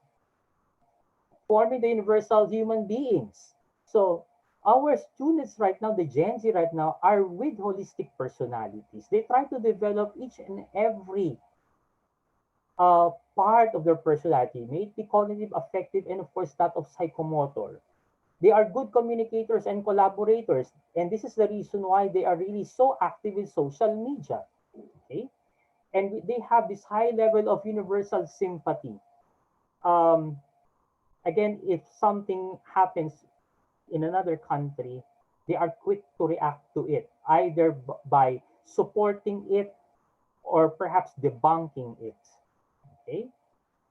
forming the universal human beings. So our students right now, the Gen Z right now, are with holistic personalities. They try to develop each and every part of their personality, may it be cognitive, affective, and of course that of psychomotor. They are good communicators and collaborators, and this is the reason why they are really so active in social media. Okay, and they have this high level of universal sympathy. Um, Again, if something happens in another country, they are quick to react to it, either by supporting it or perhaps debunking it. Okay,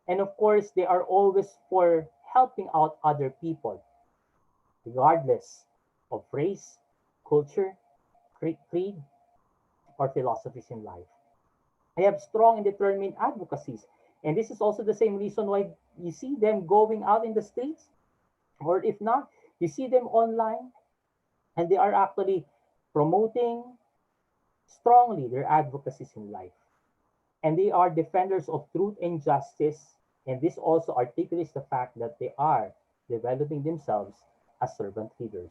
and of course, they are always for helping out other people, regardless of race, culture, creed, or philosophies in life. They have strong and determined advocacies. And this is also the same reason why you see them going out in the streets, or if not, you see them online, and they are actually promoting strongly their advocacies in life. And they are defenders of truth and justice. And this also articulates the fact that they are developing themselves as servant leaders.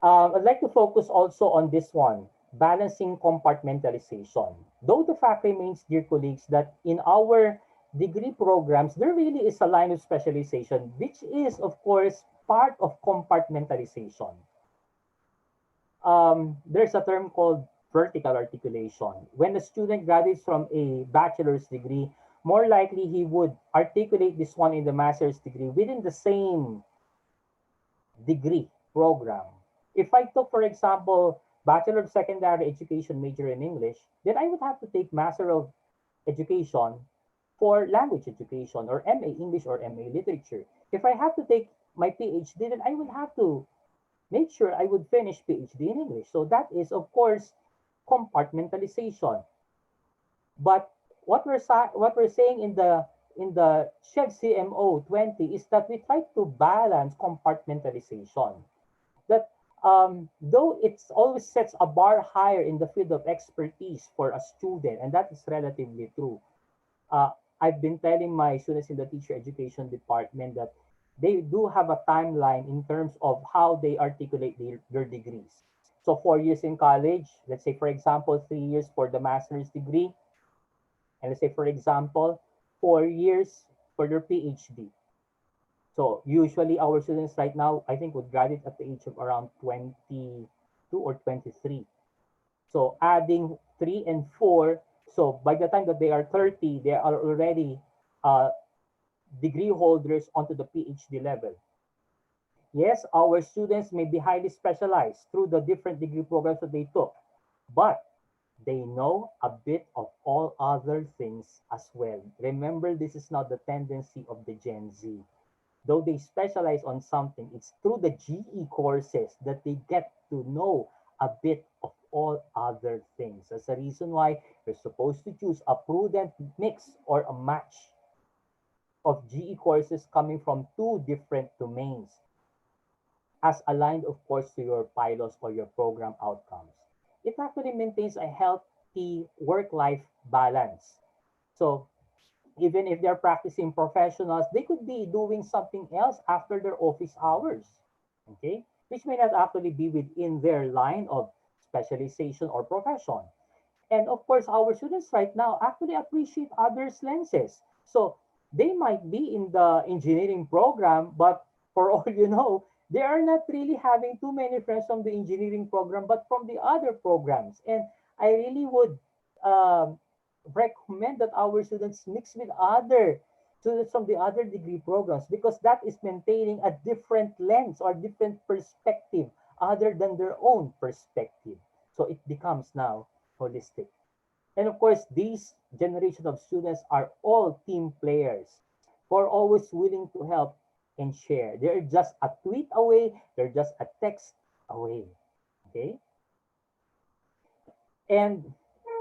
I'd like to focus also on this one, balancing compartmentalization. Though the fact remains, dear colleagues, that in our degree programs, there really is a line of specialization, which is, of course, part of compartmentalization. There's a term called vertical articulation. When a student graduates from a bachelor's degree, more likely he would articulate this one in the master's degree within the same degree program. If I took, for example, Bachelor of Secondary Education major in English, then I would have to take Master of Education for language education, or MA English or MA Literature. If I have to take my PhD, then I would have to make sure I would finish PhD in English. So that is, of course, compartmentalization. But what we're saying in the SHED CMO 20 is that we try to balance compartmentalization. That though it's always sets a bar higher in the field of expertise for a student, and that is relatively true. I've been telling my students in the teacher education department that they do have a timeline in terms of how they articulate their degrees. So 4 years in college, let's say for example, 3 years for the master's degree, and let's say for example, 4 years for their PhD. So usually our students right now, I think, would graduate at the age of around 22 or 23. So adding 3 and 4, so by the time that they are 30, they are already degree holders onto the PhD level. Yes, our students may be highly specialized through the different degree programs that they took, but they know a bit of all other things as well. Remember, this is not the tendency of the Gen Z. Though they specialize on something, it's through the GE courses that they get to know a bit of all other things. That's the reason why you're supposed to choose a prudent mix or a match of GE courses coming from two different domains, as aligned, of course, to your PILOS or your program outcomes. It actually maintains a healthy work-life balance. So even if they're practicing professionals, they could be doing something else after their office hours, okay? Which may not actually be within their line of specialization or profession. And of course, our students right now actually appreciate others' lenses. So they might be in the engineering program, but for all you know, they are not really having too many friends from the engineering program, but from the other programs. And I really would recommend that our students mix with other students from the other degree programs, because that is maintaining a different lens or different perspective other than their own perspective. So it becomes now holistic. And of course, these generation of students are all team players who are always willing to help and share. They're just a tweet away, they're just a text away. Okay? And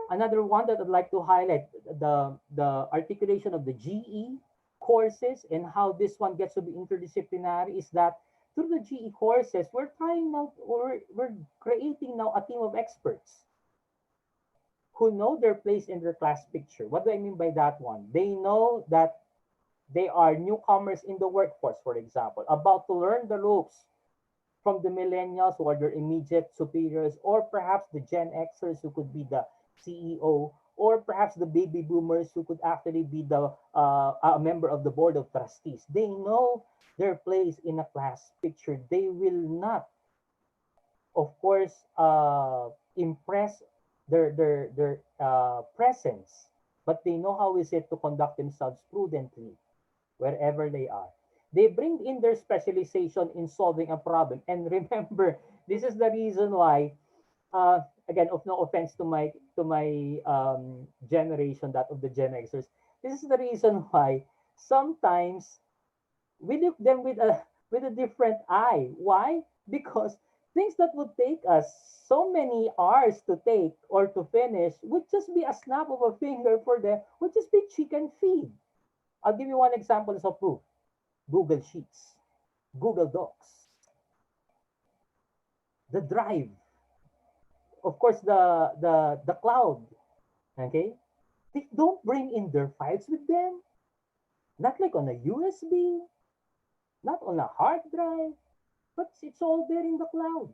another one that I'd like to highlight, the articulation of the GE courses and how this one gets to be interdisciplinary, is that through the GE courses, we're trying now, or we're creating now a team of experts who know their place in their class picture. What do I mean by that one? They know that they are newcomers in the workforce, for example, about to learn the ropes from the millennials who are their immediate superiors, or perhaps the Gen Xers who could be the CEO, or perhaps the baby boomers who could actually be a member of the board of trustees. They know their place in a class picture. They will not, of course, impress their presence, but they know how is it to conduct themselves prudently wherever they are. They bring in their specialization in solving a problem. And remember, this is the reason why, again, of no offense to my generation, that of the Gen Xers, this is the reason why sometimes we look them with a different eye. Why? Because things that would take us so many hours to take or to finish would just be a snap of a finger for them, would just be chicken feed. I'll give you one example as a proof. Google Sheets, Google Docs, the Drive. of course, the cloud. Okay, they don't bring in their files with them, not like on a USB, not on a hard drive, but it's all there in the cloud.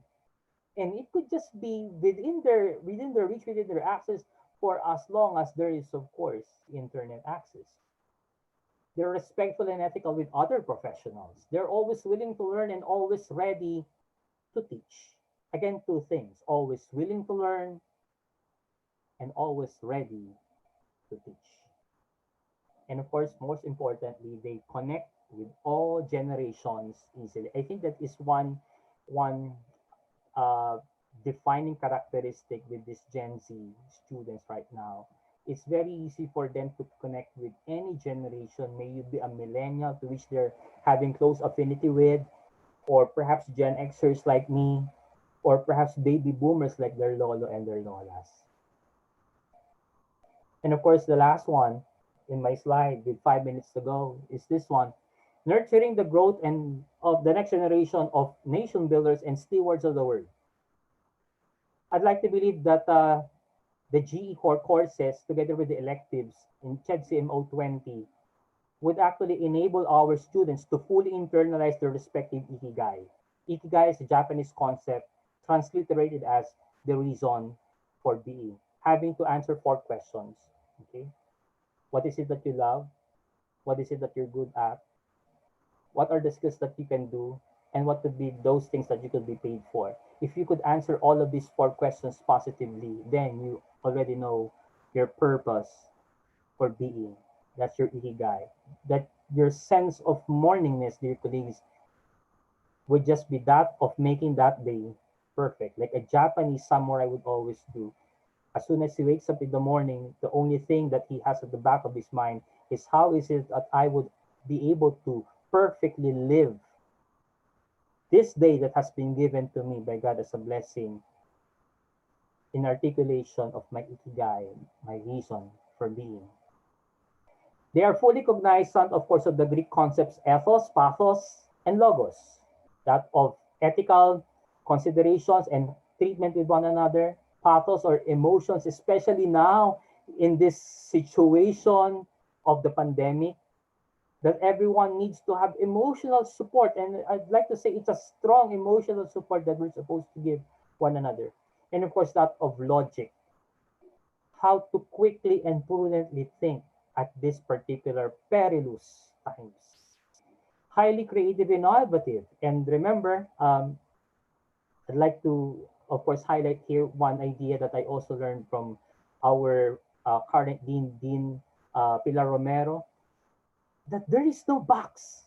And it could just be within their reach, within their access, for as long as there is, of course, internet access. They're respectful and ethical with other professionals. They're always willing to learn and always ready to teach. Again, two things: always willing to learn and always ready to teach. And of course, most importantly, they connect with all generations easily. I think that is one uh, defining characteristic with this Gen Z students right now. It's very easy for them to connect with any generation. May you be a millennial to which they're having close affinity with, or perhaps Gen Xers like me, or perhaps baby boomers like their lolo and their lolas. And of course, the last one in my slide with 5 minutes to go is this one: nurturing the growth and of the next generation of nation builders and stewards of the world. I'd like to believe that the GE core courses, together with the electives in CHED-CMO 20, would actually enable our students to fully internalize their respective ikigai. Ikigai is a Japanese concept transliterated as the reason for being, having to answer 4 questions. Okay, what is it that you love? What is it that you're good at? What are the skills that you can do? And what would be those things that you could be paid for? If you could answer all of these 4 questions positively, then you already know your purpose for being. That's your ikigai. That your sense of morningness, dear colleagues, would just be that of making that day perfect. Like a Japanese samurai would always do. As soon as he wakes up in the morning, the only thing that he has at the back of his mind is how is it that I would be able to perfectly live this day that has been given to me by God as a blessing in articulation of my ikigai, my reason for being. They are fully cognizant, of course, of the Greek concepts ethos, pathos, and logos, that of ethical considerations and treatment with one another, pathos or emotions, especially now in this situation of the pandemic, that everyone needs to have emotional support. And I'd like to say it's a strong emotional support that we're supposed to give one another. And of course, that of logic, how to quickly and prudently think at this particular perilous times. Highly creative and innovative. And remember, I'd like to, of course, highlight here one idea that I also learned from our current Dean Pilar Romero, that there is no box.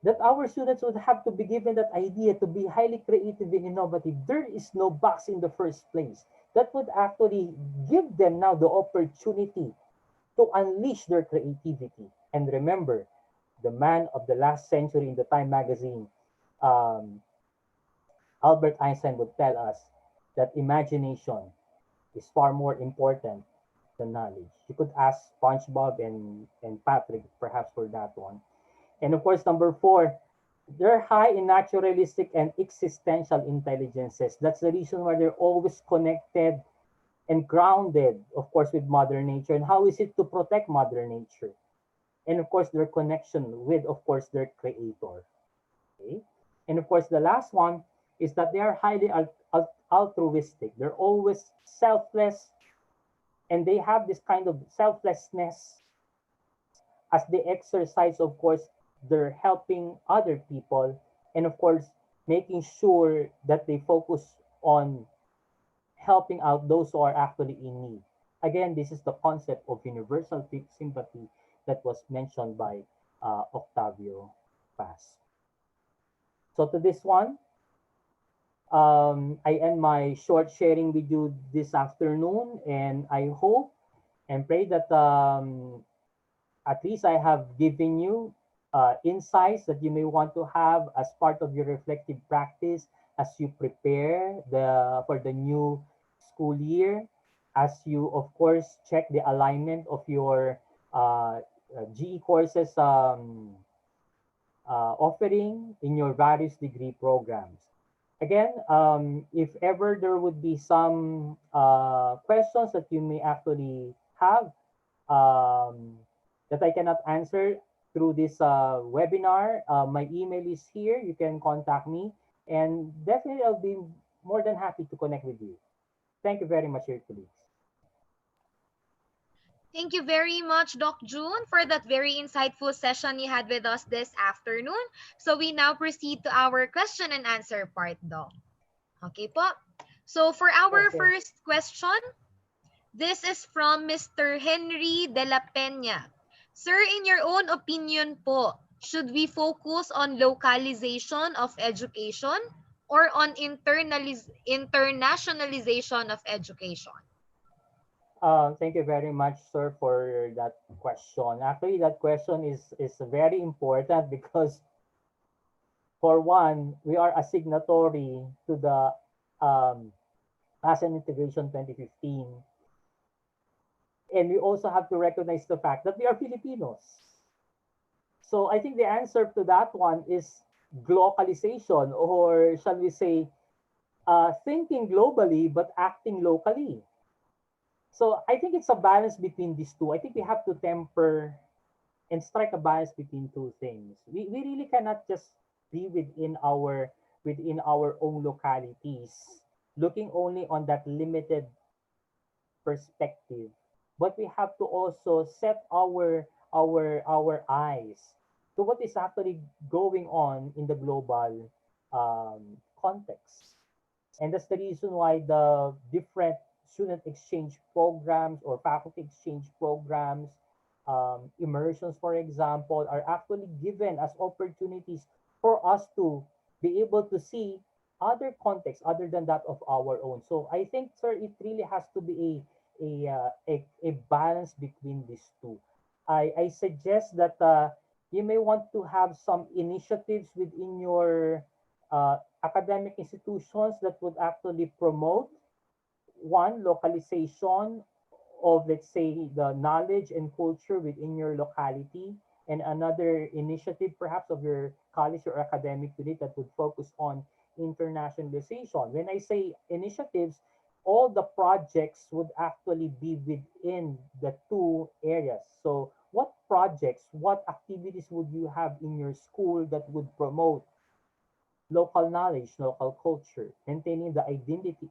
That our students would have to be given that idea to be highly creative and innovative. There is no box in the first place. That would actually give them now the opportunity to unleash their creativity. And remember, the man of the last century in the Time magazine, um, Albert Einstein, would tell us that imagination is far more important than knowledge. You could ask SpongeBob and Patrick perhaps for that one. And of course, number 4, they're high in naturalistic and existential intelligences. That's the reason why they're always connected and grounded, of course, with Mother Nature. And how is it to protect Mother Nature? And of course, their connection with, of course, their creator. Okay? And of course, the last one is that they are highly altruistic. They're always selfless, and they have this kind of selflessness as they exercise, of course, they're helping other people, and of course, making sure that they focus on helping out those who are actually in need. Again, this is the concept of universal sympathy that was mentioned by Octavio Paz. So to this one, I end my short sharing with you this afternoon, and I hope and pray that at least I have given you insights that you may want to have as part of your reflective practice as you prepare for the new school year, as you, of course, check the alignment of your GE courses offering in your various degree programs. Again, if ever there would be some questions that you may actually have um, that I cannot answer through this webinar, my email is here. You can contact me, and definitely I'll be more than happy to connect with you. Thank you very much, your colleagues.
Thank you very much, Doc June, for that very insightful session you had with us this afternoon. So we now proceed to our question and answer part, Doc. Okay po. So for our
Okay.
first question, this is from Mr. Henry de la Peña. Sir, in your own opinion po, should we focus on localization of education or on internationalization of education?
Thank you very much, sir, for that question. Actually, that question is very important because, for one, we are a signatory to the ASEAN Integration 2015, and we also have to recognize the fact that we are Filipinos. So I think the answer to that one is globalization, or shall we say, thinking globally but acting locally. So I think it's a balance between these two. I think we have to temper and strike a balance between two things. We really cannot just be within our own localities, looking only on that limited perspective. But we have to also set our eyes to what is actually going on in the global context. And that's the reason why the different student exchange programs or faculty exchange programs, immersions, for example, are actually given as opportunities for us to be able to see other contexts other than that of our own. So I think, sir, it really has to be a balance between these two. I suggest that you may want to have some initiatives within your academic institutions that would actually promote one localization of, let's say, the knowledge and culture within your locality, and another initiative perhaps of your college or academic unit that would focus on internationalization. When I say initiatives, all the projects would actually be within the two areas. So what projects, what activities would you have in your school that would promote local knowledge, local culture, maintaining the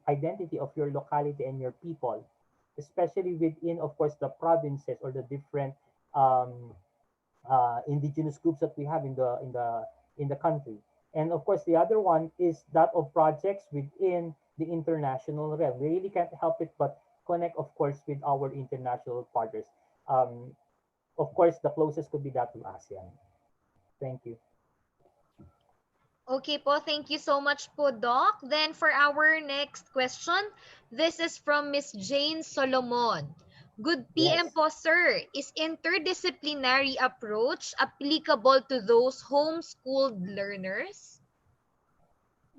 identity of your locality and your people, especially within, of course, the provinces or the different um, indigenous groups that we have in the country. And of course, the other one is that of projects within the international realm. We really can't help it but connect, of course, with our international partners. Um, of course, the closest could be that to ASEAN. Thank you.
Okay po, thank you so much po, Doc. Then for our next question, this is from Miss Jane Solomon. Good PM
Yes.
po, sir. Is interdisciplinary approach applicable to those homeschooled learners?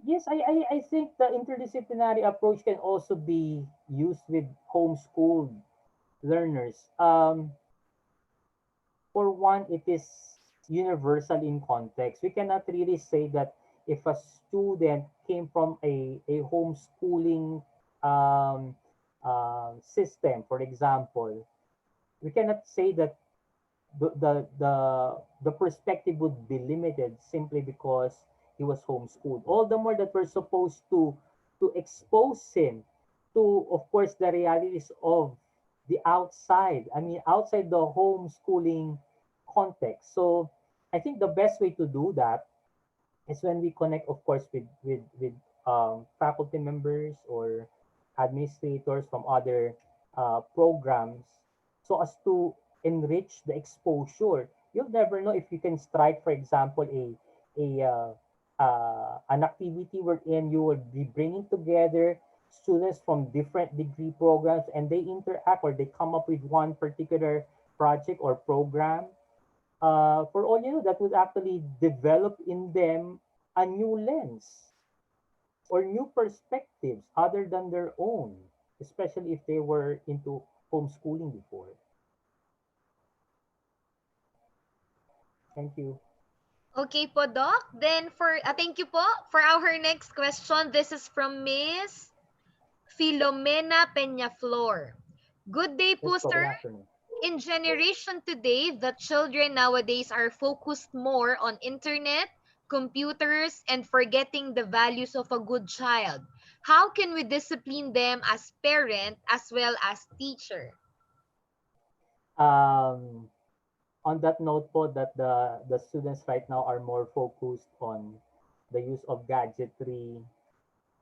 Yes, I think the interdisciplinary approach can also be used with homeschooled learners. For one, it is universal in context. We cannot really say that if a student came from a homeschooling um, system, for example, we cannot say that the perspective would be limited simply because he was homeschooled. All the more that we're supposed to expose him to, of course, the realities of the outside. I mean, outside the homeschooling context. So I think the best way to do that is when we connect, of course, with faculty members or administrators from other programs, so as to enrich the exposure. You'll never know if you can strike, for example, an activity wherein you will be bringing together students from different degree programs, and they interact or they come up with one particular project or program. For all you know, that would actually develop in them a new lens or new perspectives other than their own, especially if they were into homeschooling before. Thank you.
Okay po, Doc. Then thank you po for our next question. This is from Miss Filomena Peñaflor. Good day
Yes
po,
po, good
sir.
afternoon.
In generation today, the children nowadays are focused more on internet, computers, and forgetting the values of a good child. How can we discipline them as parent as well as teacher?
Um, on that note po that the students right now are more focused on the use of gadgetry,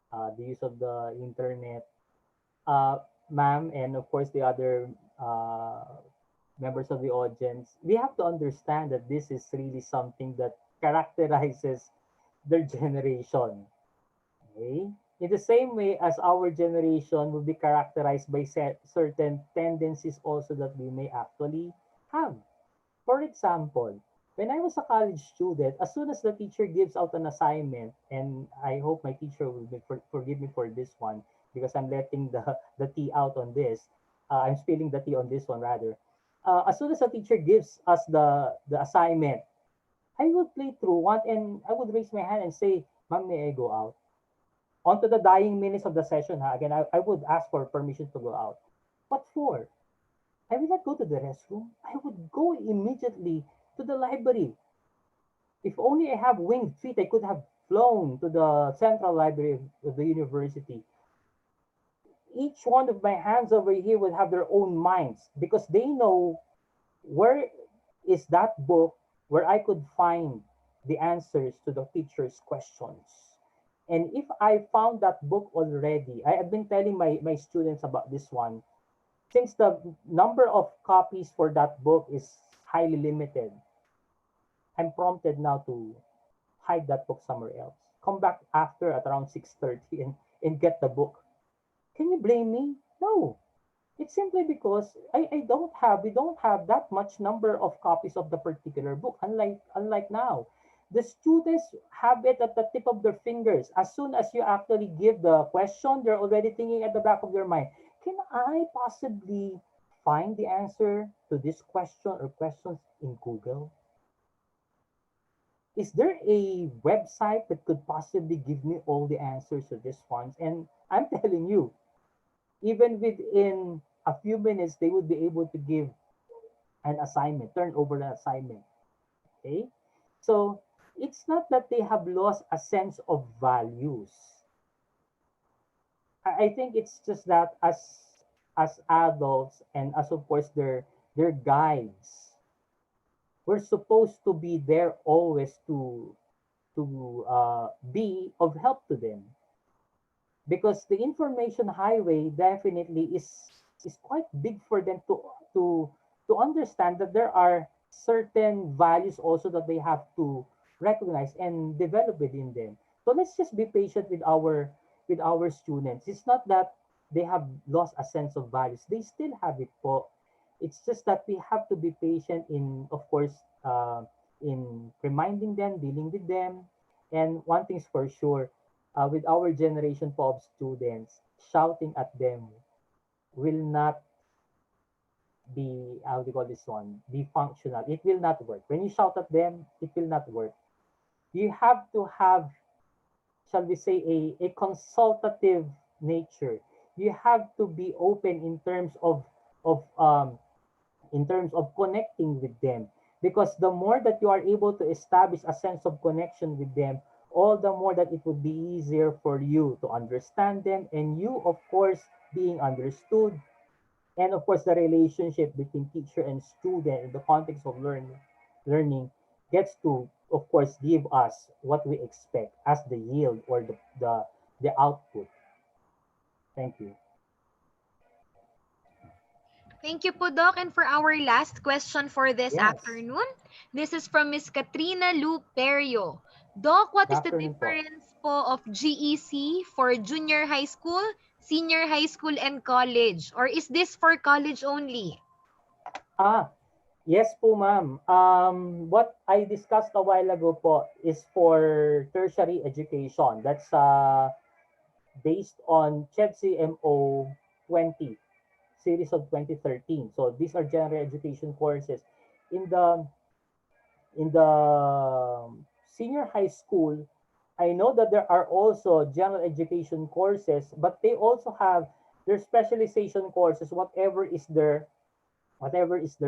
the use of the internet. Ma'am, and of course the other members of the audience, we have to understand that this is really something that characterizes their generation. Okay? In the same way as our generation will be characterized by certain tendencies also that we may actually have. For example, when I was a college student, as soon as the teacher gives out an assignment, and I hope my teacher will forgive me for this one because I'm letting the tea out on this. I'm spilling the tea on this one rather. As soon as the teacher gives us the assignment, I would play through one and I would raise my hand and say, Ma'am, may I go out? On to the dying minutes of the session, again, I would ask for permission to go out. What for? I will not go to the restroom. I would go immediately to the library. If only I have winged feet, I could have flown to the central library of the university. Each one of my hands over here would have their own minds because they know where is that book where I could find the answers to the teacher's questions. And if I found that book already, I have been telling my students about this one. Since the number of copies for that book is highly limited, I'm prompted now to hide that book somewhere else. Come back after at around 6:30 and get the book. Can you blame me? No. It's simply because we don't have that much number of copies of the particular book, unlike now. The students have it at the tip of their fingers. As soon as you actually give the question, they're already thinking at the back of their mind, can I possibly find the answer to this question or questions in Google? Is there a website that could possibly give me all the answers to these ones? And I'm telling you, even within a few minutes, they would be able to give an assignment, turn over an assignment. Okay? So it's not that they have lost a sense of values. I think it's just that as adults and as of course their guides, we're supposed to be there always to be of help to them because the information highway definitely is quite big for them to to understand that there are certain values also that they have to recognize and develop within them. So let's just be patient with our students. It's not that they have lost a sense of values. They still have it po. It's just that we have to be patient in, of course, in reminding them, dealing with them. And one thing's for sure, with our generation po of students, shouting at them will not be, how do you call this one, be functional. It will not work. When you shout at them, it will not work. You have to have, shall we say, a consultative nature. You have to be open of in terms of connecting with them. Because the more that you are able to establish a sense of connection with them, all the more that it would be easier for you to understand them and you, of course, being understood. And of course, the relationship between teacher and student in the context of learning gets to, of course, give us what we expect as the yield or the output. Thank you.
Thank you po, Doc. And for our last question for this
Yes.
afternoon, this is from Miss Katrina Luperio. Doc, what
Good
is the
afternoon po.
difference po of GEC for junior high school, senior high school, and college? Or is this for college only?
Ah, yes po, ma'am. What I discussed a while ago po is for tertiary education. That's based on CHED-CMO 20, series of 2013. So these are general education courses. In the in the senior high school, I know that there are also general education courses, but they also have their specialization courses, whatever is their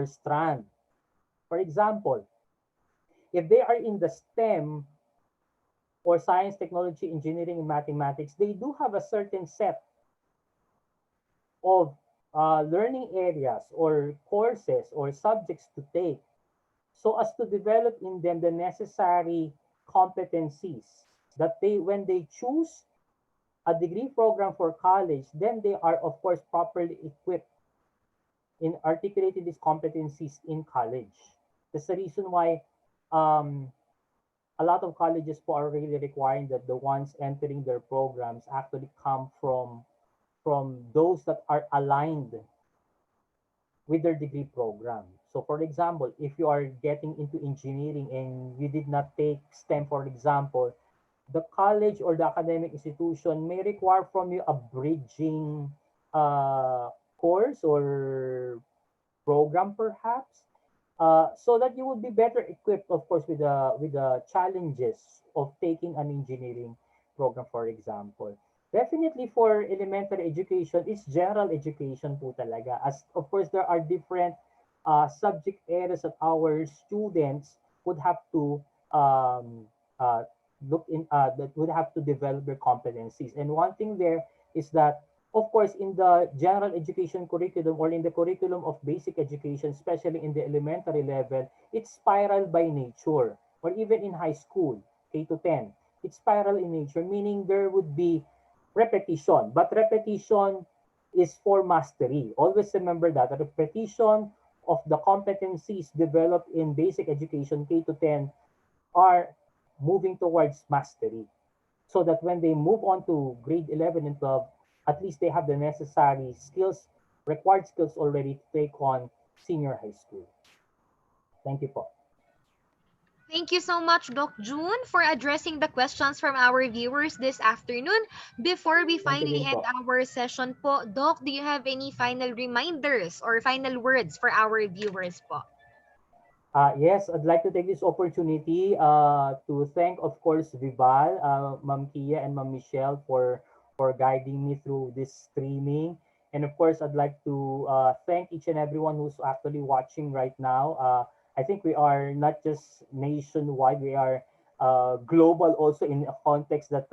strand. For example, if they are in the STEM or science, technology, engineering, and mathematics, they do have a certain set of learning areas or courses or subjects to take so as to develop in them the necessary competencies that when they choose a degree program for college, then they are, of course, properly equipped in articulating these competencies in college. That's the reason why um, a lot of colleges po are really requiring that the ones entering their programs actually come from those that are aligned with their degree program. So for example, if you are getting into engineering and you did not take STEM, for example, the college or the academic institution may require from you a bridging course or program perhaps, so that you will be better equipped, of course, with the challenges of taking an engineering program, for example. Definitely for elementary education, it's general education po talaga. As of course, there are different subject areas that our students would have to um, uh, that would have to develop their competencies. And one thing there is that, of course, in the general education curriculum or in the curriculum of basic education, especially in the elementary level, it's spiral by nature, or even in high school, K to 10. It's spiral in nature, meaning there would be repetition, but repetition is for mastery. Always remember that the repetition of the competencies developed in basic education, K to 10, are moving towards mastery so that when they move on to grade 11 and 12, at least they have the necessary skills, required skills already to take on senior high school. Thank you po.
Thank you so much, Doc June, for addressing the questions from our viewers this afternoon. Before we
Thank you
finally
din
end
po.
our session po, Doc, do you have any final reminders or final words for our viewers po?
Yes, I'd like to take this opportunity to thank, of course, Vival, Ma'am Kia, and Ma'am Michelle for guiding me through this streaming. And of course, I'd like to thank each and everyone who's actually watching right now. I think we are not just nationwide, we are global also in a context that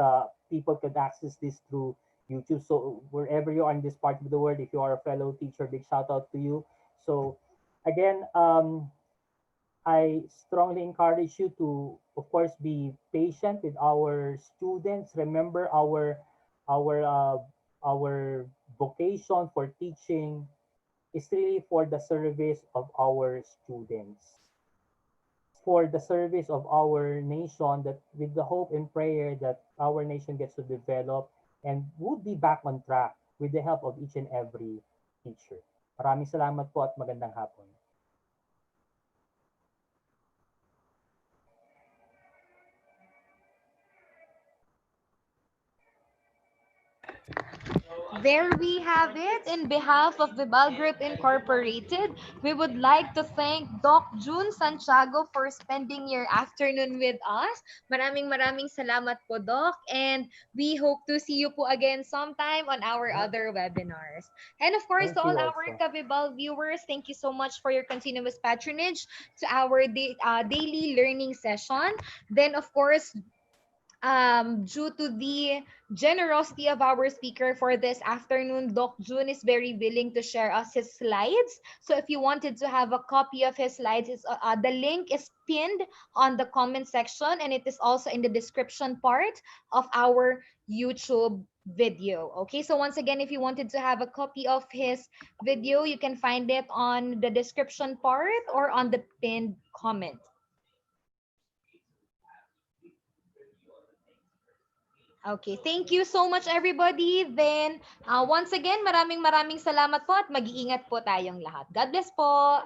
people could access this through YouTube. So wherever you are in this part of the world, if you are a fellow teacher, big shout out to you. So again, I strongly encourage you to, of course, be patient with our students. Remember, our uh, our vocation for teaching is really for the service of our students, for the service of our nation. That with the hope and prayer that our nation gets to develop and would be back on track with the help of each and every teacher. Maraming salamat po at magandang hapon.
There we have it. In behalf of the Bell Group Incorporated, we would like to thank Doc June Santiago for spending your afternoon with us. Maraming salamat po, Doc. And we hope to see you po again sometime on our other webinars. And of course,
Thank
to all
you
our
also.
Kabibal viewers, thank you so much for your continuous patronage to our daily learning session. Then, of course, due to the generosity of our speaker for this afternoon, Doc June is very willing to share us his slides. So if you wanted to have a copy of his slides, the link is pinned on the comment section, and it is also in the description part of our YouTube video. Okay, so once again, if you wanted to have a copy of his video, you can find it on the description part or on the pinned comment. Okay, thank you so much everybody. Then, once again, maraming salamat po at mag-iingat po tayong lahat. God bless po!